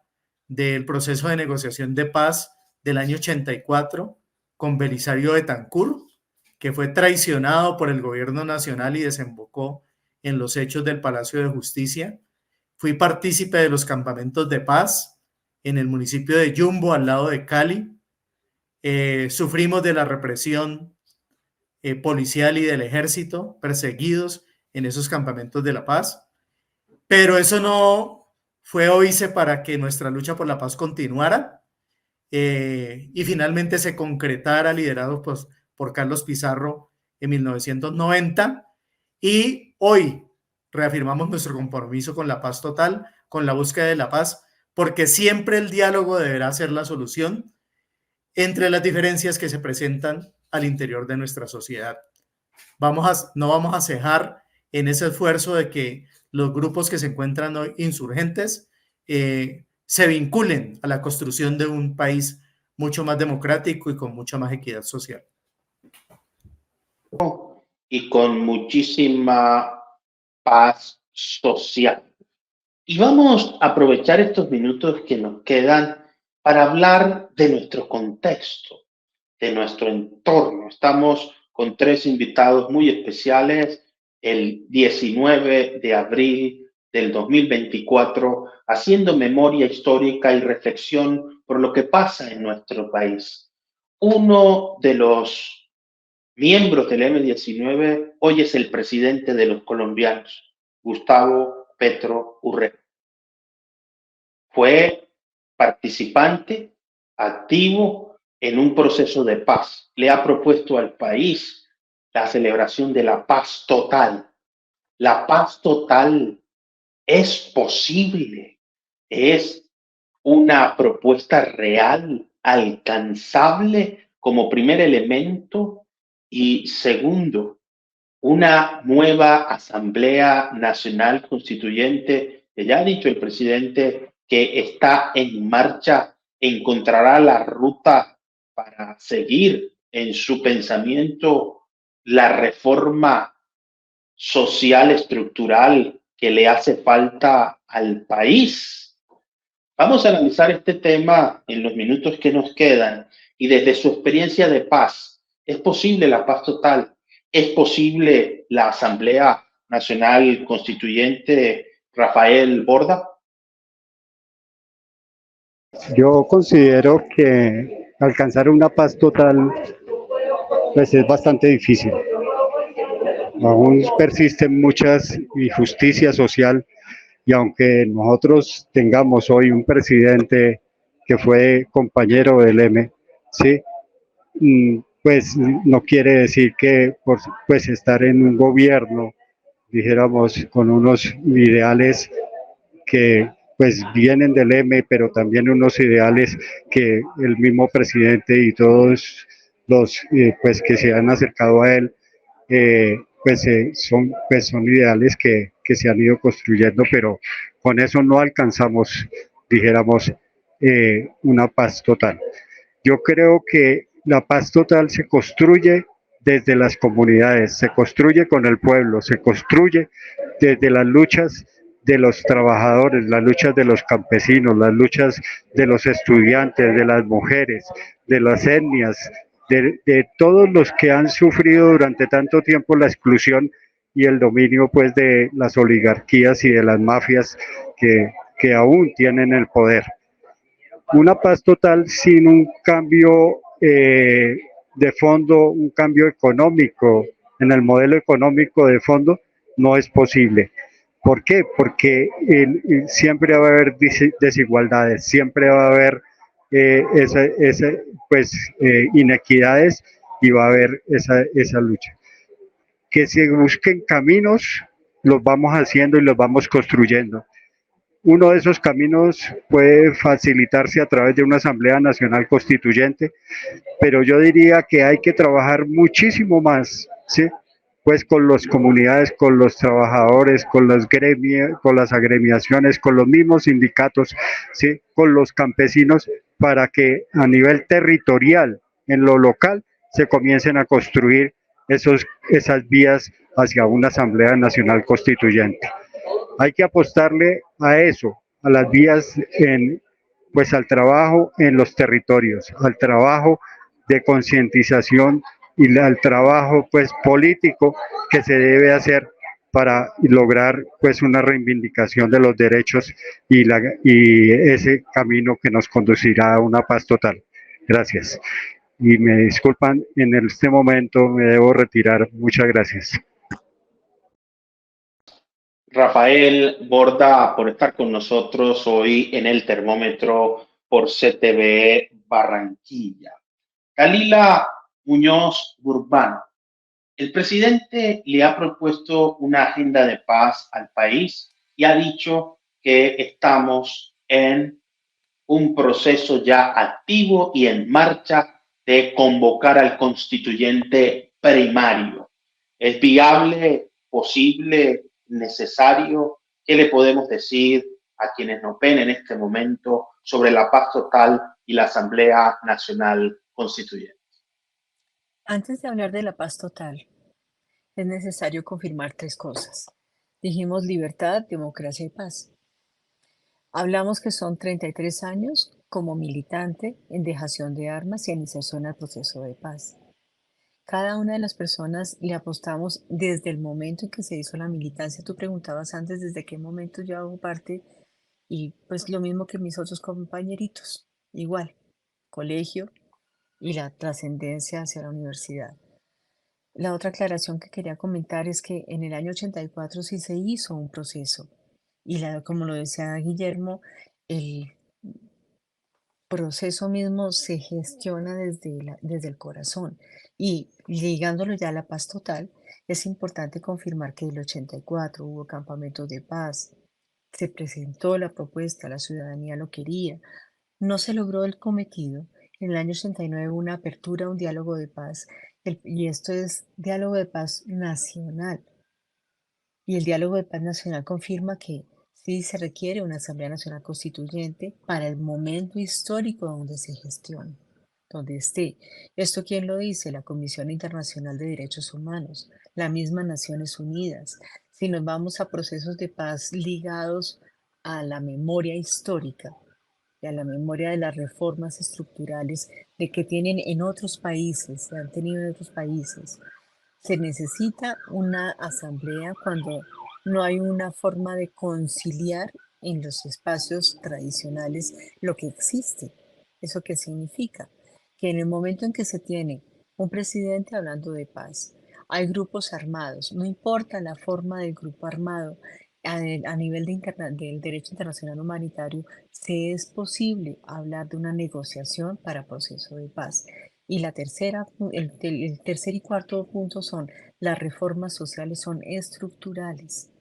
del proceso de negociación de paz del año 84 con Belisario Betancur, que fue traicionado por el gobierno nacional y desembocó en los hechos del Palacio de Justicia. Fui partícipe de los campamentos de paz en el municipio de Yumbo, al lado de Cali. Sufrimos de la represión policial y del ejército, perseguidos en esos campamentos de la paz, pero eso no fue óbice para que nuestra lucha por la paz continuara y finalmente se concretara, liderado pues, por Carlos Pizarro en 1990, y hoy reafirmamos nuestro compromiso con la paz total, con la búsqueda de la paz, porque siempre el diálogo deberá ser la solución entre las diferencias que se presentan al interior de nuestra sociedad. No vamos a cejar en ese esfuerzo de que los grupos que se encuentran hoy insurgentes se vinculen a la construcción de un país mucho más democrático y con mucha más equidad social. Y con muchísima paz social. Y vamos a aprovechar estos minutos que nos quedan para hablar de nuestro contexto, de nuestro entorno. Estamos con 3 invitados muy especiales el 19 de abril del 2024, haciendo memoria histórica y reflexión por lo que pasa en nuestro país. Uno de los miembros del M19 hoy es el presidente de los colombianos, Gustavo Petro Urrego. Fue participante activo en un proceso de paz. Le ha propuesto al país la celebración de la paz total. La paz total es posible, es una propuesta real, alcanzable como primer elemento y segundo, una nueva Asamblea Nacional Constituyente, que ya ha dicho el presidente que está en marcha, encontrará la ruta para seguir en su pensamiento la reforma social estructural que le hace falta al país. Vamos a analizar este tema en los minutos que nos quedan y desde su experiencia de paz. ¿Es posible la paz total? ¿Es posible la Asamblea Nacional Constituyente, Rafael Borda? Yo considero que alcanzar una paz total pues es bastante difícil. Aún persisten muchas injusticias social y aunque nosotros tengamos hoy un presidente que fue compañero del M, ¿sí? Pues no quiere decir que por pues estar en un gobierno, dijéramos, con unos ideales que pues vienen del M, pero también unos ideales que el mismo presidente y todos los pues que se han acercado a él son ideales que se han ido construyendo, pero con eso no alcanzamos, dijéramos, una paz total. Yo creo que la paz total se construye desde las comunidades, se construye con el pueblo, se construye desde las luchas de los trabajadores, las luchas de los campesinos, las luchas de los estudiantes, de las mujeres, de las etnias, de todos los que han sufrido durante tanto tiempo la exclusión y el dominio pues de las oligarquías y de las mafias que aún tienen el poder. Una paz total sin un cambio de fondo, un cambio económico en el modelo económico de fondo, no es posible. ¿Por qué? Porque siempre va a haber desigualdades, siempre va a haber inequidades y va a haber esa lucha. Que se busquen caminos, los vamos haciendo y los vamos construyendo. Uno de esos caminos puede facilitarse a través de una Asamblea Nacional Constituyente, pero yo diría que hay que trabajar muchísimo más, ¿sí? Pues con las comunidades, con los trabajadores, con con las agremiaciones, con los mismos sindicatos, ¿sí? Con los campesinos, para que a nivel territorial, en lo local, se comiencen a construir esas vías hacia una Asamblea Nacional Constituyente. Hay que apostarle a eso, a las vías, pues al trabajo en los territorios, al trabajo de concientización y al trabajo pues político que se debe hacer para lograr pues una reivindicación de los derechos y ese camino que nos conducirá a una paz total. Gracias. Y me disculpan, en este momento me debo retirar. Muchas gracias. Rafael Borda, por estar con nosotros hoy en el termómetro por CTV Barranquilla. Dalila Muñoz Urbano, el presidente le ha propuesto una agenda de paz al país y ha dicho que estamos en un proceso ya activo y en marcha de convocar al constituyente primario. ¿Es viable, posible, necesario? ¿Qué le podemos decir a quienes nos ven en este momento sobre la paz total y la Asamblea Nacional Constituyente? Antes de hablar de la paz total, es necesario confirmar tres cosas. Dijimos libertad, democracia y paz. Hablamos que son 33 años como militante en dejación de armas y iniciación al proceso de paz. Cada una de las personas le apostamos desde el momento en que se hizo la militancia. Tú preguntabas antes desde qué momento yo hago parte y pues lo mismo que mis otros compañeritos, igual, colegio y la trascendencia hacia la universidad. La otra aclaración que quería comentar es que en el año 84 sí se hizo un proceso y como lo decía Guillermo, el proceso mismo se gestiona desde el corazón. Y ligándolo ya a la paz total, es importante confirmar que en el 84 hubo campamentos de paz, se presentó la propuesta, la ciudadanía lo quería, no se logró el cometido. En el año 89 hubo una apertura a un diálogo de paz, y esto es diálogo de paz nacional. Y el diálogo de paz nacional confirma que sí se requiere una Asamblea Nacional Constituyente para el momento histórico donde se gestione, donde esté. ¿Esto quién lo dice? La Comisión Internacional de Derechos Humanos, la misma Naciones Unidas. Si nos vamos a procesos de paz ligados a la memoria histórica y a la memoria de las reformas estructurales de que tienen en otros países, se han tenido en otros países, se necesita una asamblea cuando no hay una forma de conciliar en los espacios tradicionales lo que existe. ¿Eso qué significa? Que en el momento en que se tiene un presidente hablando de paz, hay grupos armados, no importa la forma del grupo armado, a nivel del derecho internacional humanitario, se es posible hablar de una negociación para proceso de paz. Y la tercera, el tercer y cuarto punto son las reformas sociales son estructurales.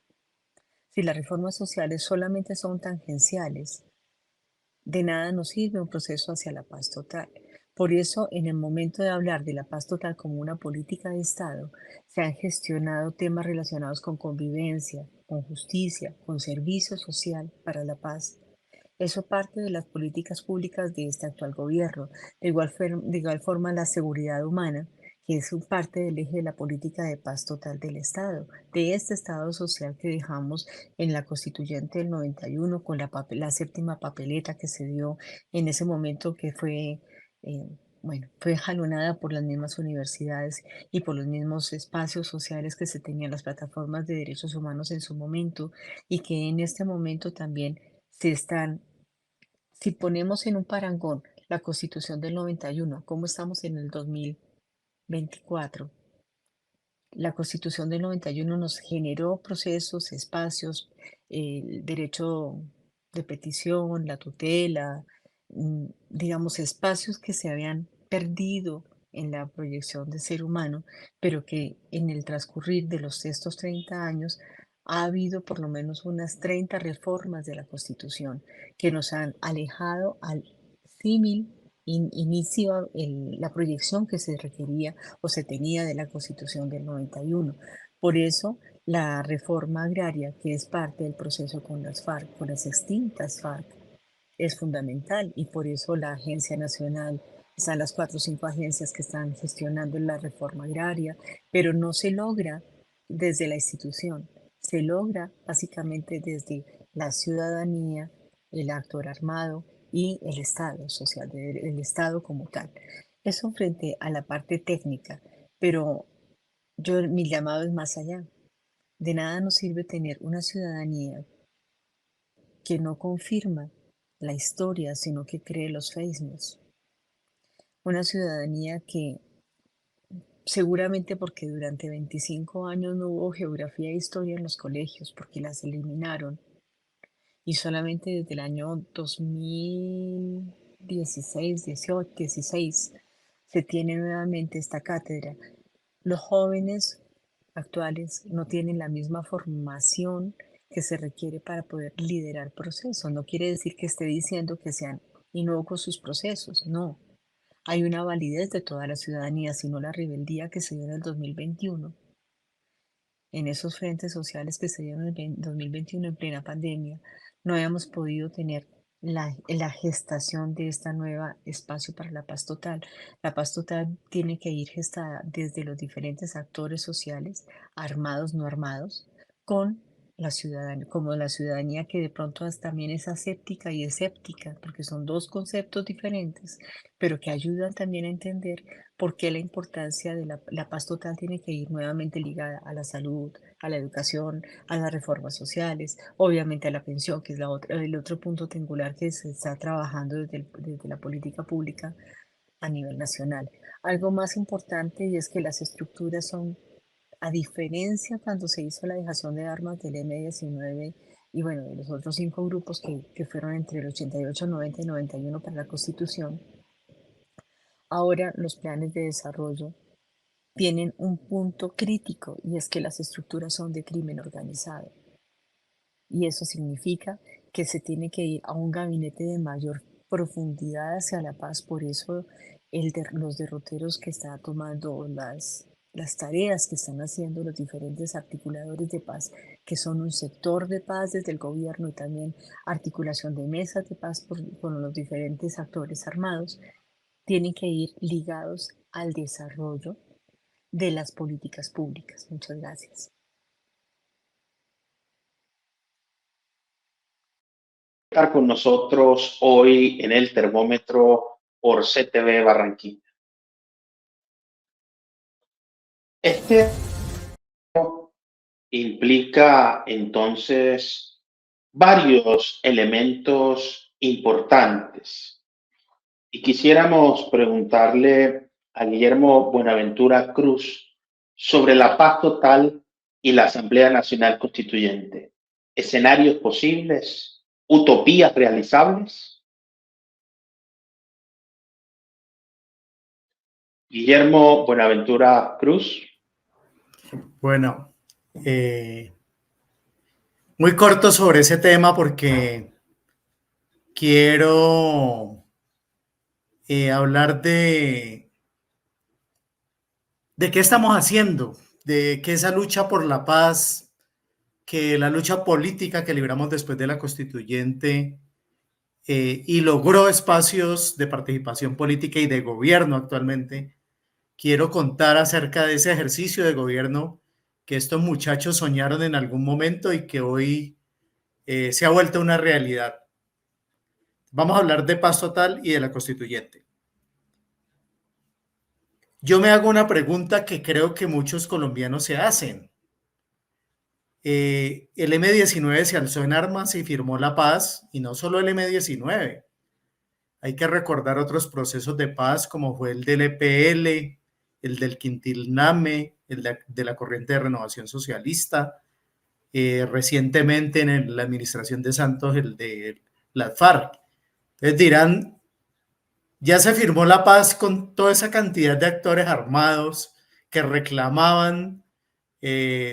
Si las reformas sociales solamente son tangenciales, de nada nos sirve un proceso hacia la paz total. Por eso, en el momento de hablar de la paz total como una política de Estado, se han gestionado temas relacionados con convivencia, con justicia, con servicio social para la paz. Eso parte de las políticas públicas de este actual gobierno. De igual forma, la seguridad humana, que es un parte del eje de la política de paz total del Estado, de este Estado social que dejamos en la Constituyente del 91 con la séptima papeleta que se dio en ese momento que fue, bueno, fue jalonada por las mismas universidades y por los mismos espacios sociales que se tenían las plataformas de derechos humanos en su momento y que en este momento también se están, si ponemos en un parangón la Constitución del 91, ¿cómo estamos en el 2024? La Constitución del 91 nos generó procesos, espacios, el derecho de petición, la tutela, digamos, espacios que se habían perdido en la proyección del ser humano, pero que en el transcurrir de estos 30 años ha habido por lo menos unas 30 reformas de la Constitución que nos han alejado al símil inicio, la proyección que se requería o se tenía de la Constitución del 91. Por eso, la reforma agraria, que es parte del proceso con las FARC, con las extintas FARC, es fundamental y por eso la Agencia Nacional, están las 4 o 5 agencias que están gestionando la reforma agraria, pero no se logra desde la institución, se logra básicamente desde la ciudadanía, el actor armado y el Estado social, el Estado como tal. Eso frente a la parte técnica, pero mi llamado es más allá. De nada nos sirve tener una ciudadanía que no confirma la historia, sino que cree los fake news. Una ciudadanía que seguramente porque durante 25 años no hubo geografía e historia en los colegios, porque las eliminaron, y solamente desde el año 2016, 18, 16 se tiene nuevamente esta cátedra. Los jóvenes actuales no tienen la misma formación que se requiere para poder liderar procesos. No quiere decir que esté diciendo que sean inocuos sus procesos, no. Hay una validez de toda la ciudadanía, sino la rebeldía que se dio en el 2021, en esos frentes sociales que se dieron en el 2021 en plena pandemia. No habíamos podido tener la gestación de esta nueva espacio para la paz total. La paz total tiene que ir gestada desde los diferentes actores sociales, armados, no armados, con la ciudadanía, como la ciudadanía que de pronto también es aséptica y escéptica, porque son dos conceptos diferentes, pero que ayudan también a entender por qué la importancia de la paz total tiene que ir nuevamente ligada a la salud, a la educación, a las reformas sociales, obviamente a la pensión, que es el otro punto singular que se está trabajando desde la política pública a nivel nacional. Algo más importante y es que las estructuras son, a diferencia cuando se hizo la dejación de armas del M-19 y bueno, de los otros 5 grupos que fueron entre el 88, 90 y 91 para la Constitución, ahora los planes de desarrollo tienen un punto crítico y es que las estructuras son de crimen organizado. y eso significa que se tiene que ir a un gabinete de mayor profundidad hacia la paz. Por eso los derroteros que está tomando las tareas que están haciendo los diferentes articuladores de paz, que son un sector de paz desde el gobierno y también articulación de mesas de paz con los diferentes actores armados, tienen que ir ligados al desarrollo de las políticas públicas. Muchas gracias. Estar con nosotros hoy en el termómetro por CTV Barranquilla. Este implica entonces varios elementos importantes y quisiéramos preguntarle a Guillermo Buenaventura Cruz sobre la paz total y la Asamblea Nacional Constituyente. ¿Escenarios posibles? ¿Utopías realizables? Guillermo Buenaventura Cruz. Bueno, muy corto sobre ese tema porque quiero hablar de qué estamos haciendo, de que esa lucha por la paz, que la lucha política que libramos después de la constituyente y logró espacios de participación política y de gobierno actualmente, quiero contar acerca de ese ejercicio de gobierno que estos muchachos soñaron en algún momento y que hoy se ha vuelto una realidad. Vamos a hablar de paz total y de la constituyente. Yo me hago una pregunta que creo que muchos colombianos se hacen. El M-19 se alzó en armas y firmó la paz, y no solo el M-19. Hay que recordar otros procesos de paz como fue el del EPL, el del Quintilname, el de la Corriente de Renovación Socialista, recientemente en la administración de Santos, el de las FARC. Entonces dirán, ya se firmó la paz con toda esa cantidad de actores armados que reclamaban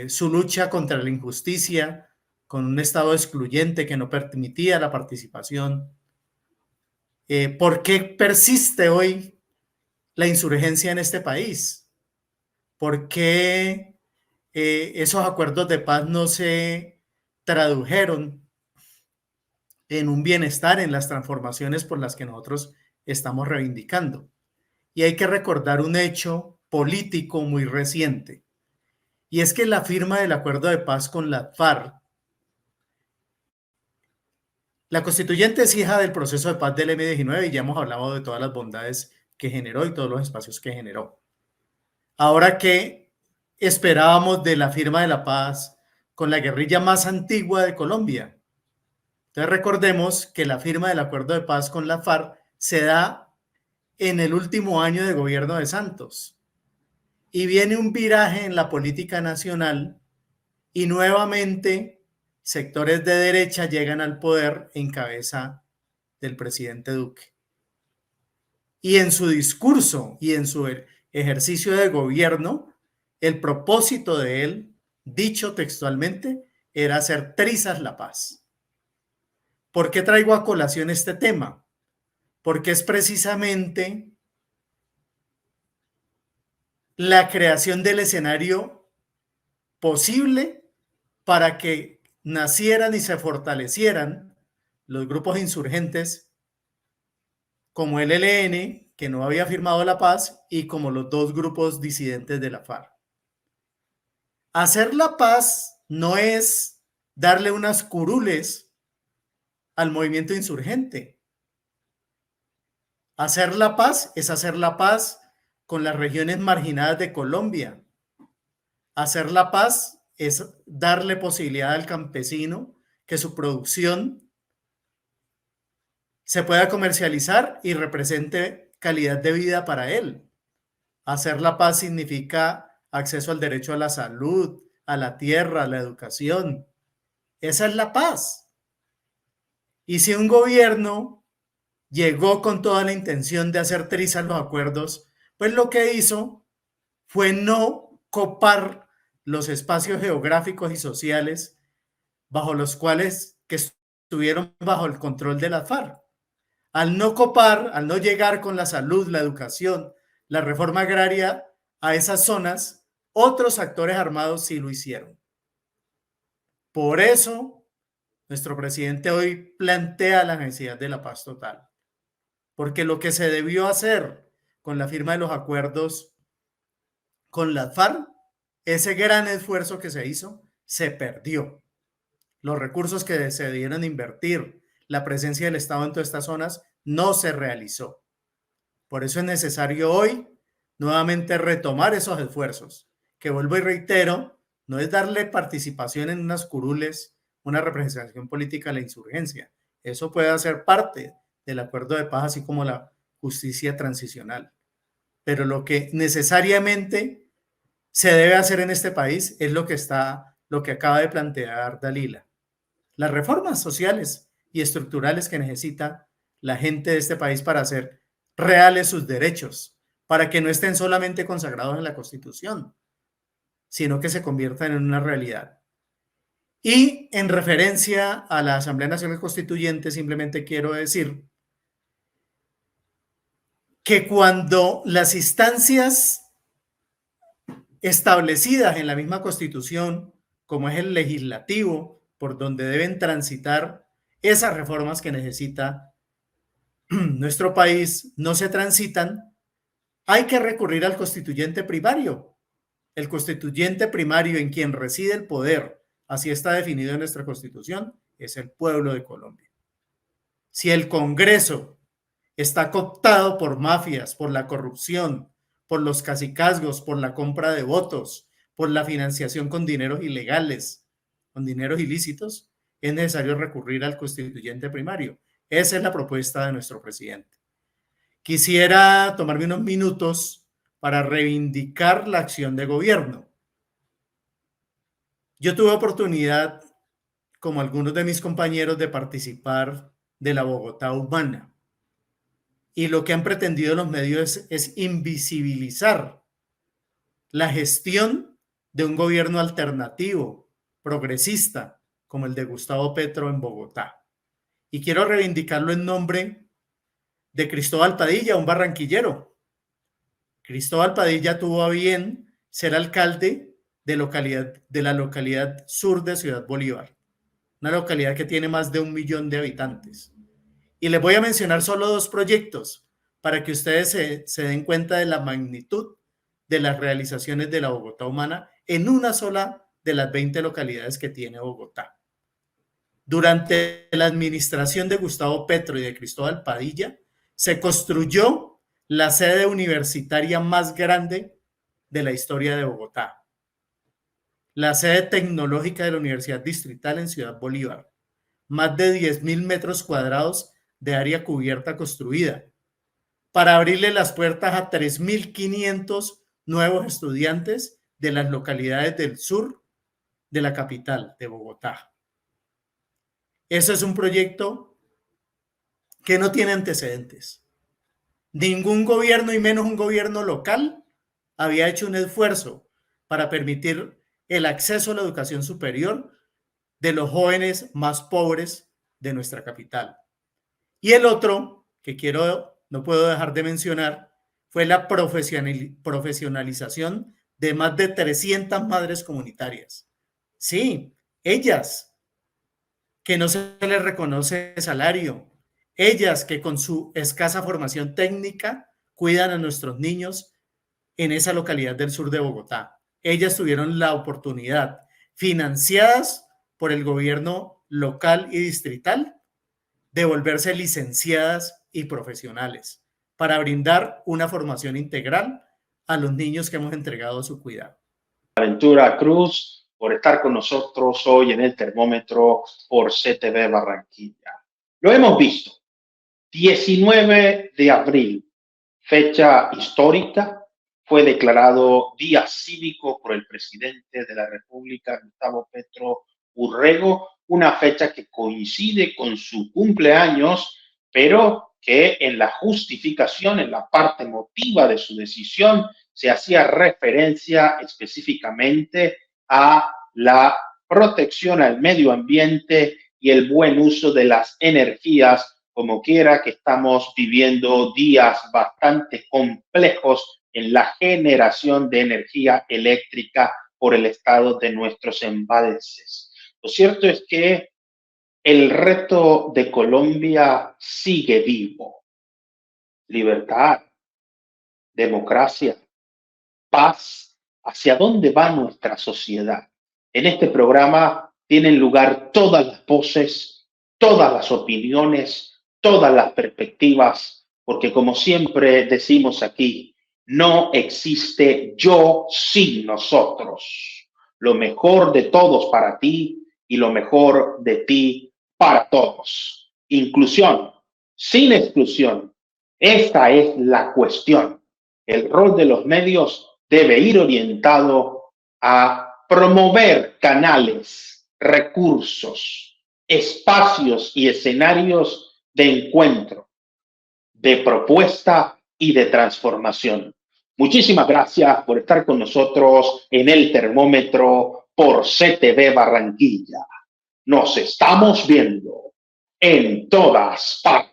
su lucha contra la injusticia, con un Estado excluyente que no permitía la participación. ¿Por qué persiste hoy la insurgencia en este país? ¿Por qué esos acuerdos de paz no se tradujeron en un bienestar, en las transformaciones por las que nosotros estamos reivindicando? Y hay que recordar un hecho político muy reciente, y es que la firma del acuerdo de paz con la FARC, la constituyente es hija del proceso de paz del M-19 y ya hemos hablado de todas las bondades que generó y todos los espacios que generó. Ahora, ¿qué esperábamos de la firma de la paz con la guerrilla más antigua de Colombia? Entonces recordemos que la firma del acuerdo de paz con la FARC se da en el último año de gobierno de Santos y viene un viraje en la política nacional y nuevamente sectores de derecha llegan al poder en cabeza del presidente Duque. Y en su discurso y en su ejercicio de gobierno, el propósito de él, dicho textualmente, era hacer trizas la paz. ¿Por qué traigo a colación este tema? Porque es precisamente la creación del escenario posible para que nacieran y se fortalecieran los grupos insurgentes como el ELN, que no había firmado la paz, y como los dos grupos disidentes de la FARC. Hacer la paz no es darle unas curules al movimiento insurgente. Hacer la paz es hacer la paz con las regiones marginadas de Colombia. Hacer la paz es darle posibilidad al campesino que su producción se pueda comercializar y represente calidad de vida para él. Hacer la paz significa acceso al derecho a la salud, a la tierra, a la educación. Esa es la paz. Y si un gobierno llegó con toda la intención de hacer trizas los acuerdos, pues lo que hizo fue no copar los espacios geográficos y sociales bajo los cuales que estuvieron bajo el control de las FARC. Al no copar, al no llegar con la salud, la educación, la reforma agraria a esas zonas, otros actores armados sí lo hicieron. Por eso, nuestro presidente hoy plantea la necesidad de la paz total, porque lo que se debió hacer con la firma de los acuerdos con las FARC, ese gran esfuerzo que se hizo, se perdió. Los recursos que se debieron invertir, la presencia del Estado en todas estas zonas, no se realizó. Por eso es necesario hoy nuevamente retomar esos esfuerzos, que vuelvo y reitero, no es darle participación en unas curules, una representación política a la insurgencia. Eso puede hacer parte del acuerdo de paz, así como la justicia transicional. Pero lo que necesariamente se debe hacer en este país es lo que acaba de plantear Dalila. Las reformas sociales y estructurales que necesita la gente de este país para hacer reales sus derechos, para que no estén solamente consagrados en la Constitución, sino que se conviertan en una realidad. Y en referencia a la Asamblea Nacional Constituyente, simplemente quiero decir que cuando las instancias establecidas en la misma Constitución, como es el legislativo, por donde deben transitar esas reformas que necesita nuestro país, no se transitan, hay que recurrir al constituyente primario. El constituyente primario en quien reside el poder, así está definido en nuestra Constitución, es el pueblo de Colombia. Si el Congreso está cooptado por mafias, por la corrupción, por los cacicazgos, por la compra de votos, por la financiación con dineros ilegales, con dineros ilícitos, es necesario recurrir al constituyente primario. Esa es la propuesta de nuestro presidente. Quisiera tomarme unos minutos para reivindicar la acción de gobierno. Yo tuve oportunidad, como algunos de mis compañeros, de participar de la Bogotá Humana. Y lo que han pretendido los medios es invisibilizar la gestión de un gobierno alternativo, progresista, como el de Gustavo Petro en Bogotá. Y quiero reivindicarlo en nombre de Cristóbal Padilla, un barranquillero. Cristóbal Padilla tuvo a bien ser alcalde de la localidad sur de Ciudad Bolívar, una localidad que tiene más de 1 millón de habitantes. Y les voy a mencionar solo 2 proyectos para que ustedes se den cuenta de la magnitud de las realizaciones de la Bogotá Humana en una sola de las 20 localidades que tiene Bogotá. Durante la administración de Gustavo Petro y de Cristóbal Padilla, se construyó la sede universitaria más grande de la historia de Bogotá, la sede tecnológica de la Universidad Distrital en Ciudad Bolívar, más de 10.000 metros cuadrados de área cubierta construida, para abrirle las puertas a 3.500 nuevos estudiantes de las localidades del sur de la capital, de Bogotá. Ese es un proyecto que no tiene antecedentes. Ningún gobierno, y menos un gobierno local, había hecho un esfuerzo para permitir el acceso a la educación superior de los jóvenes más pobres de nuestra capital. Y el otro, que no puedo dejar de mencionar, fue la profesionalización de más de 300 madres comunitarias. Sí, ellas, que no se les reconoce salario, ellas que con su escasa formación técnica cuidan a nuestros niños en esa localidad del sur de Bogotá. Ellas tuvieron la oportunidad, financiadas por el gobierno local y distrital, de volverse licenciadas y profesionales para brindar una formación integral a los niños que hemos entregado a su cuidado. Ventura Cruz, por estar con nosotros hoy en el termómetro por CTV Barranquilla. Lo hemos visto, 19 de abril, fecha histórica, fue declarado día cívico por el presidente de la República, Gustavo Petro Urrego, una fecha que coincide con su cumpleaños, pero que en la justificación, en la parte emotiva de su decisión, se hacía referencia específicamente a la protección al medio ambiente y el buen uso de las energías, como quiera que estamos viviendo días bastante complejos en la generación de energía eléctrica por el estado de nuestros embalses. Lo cierto es que el reto de Colombia sigue vivo. Libertad, democracia, paz. ¿Hacia dónde va nuestra sociedad? En este programa tienen lugar todas las voces, todas las opiniones, todas las perspectivas, porque como siempre decimos aquí, no existe yo sin nosotros. Lo mejor de todos para ti y lo mejor de ti para todos. Inclusión, sin exclusión. Esta es la cuestión. El rol de los medios debe ir orientado a promover canales, recursos, espacios y escenarios de encuentro, de propuesta y de transformación. Muchísimas gracias por estar con nosotros en el termómetro por CTV Barranquilla. Nos estamos viendo en todas partes.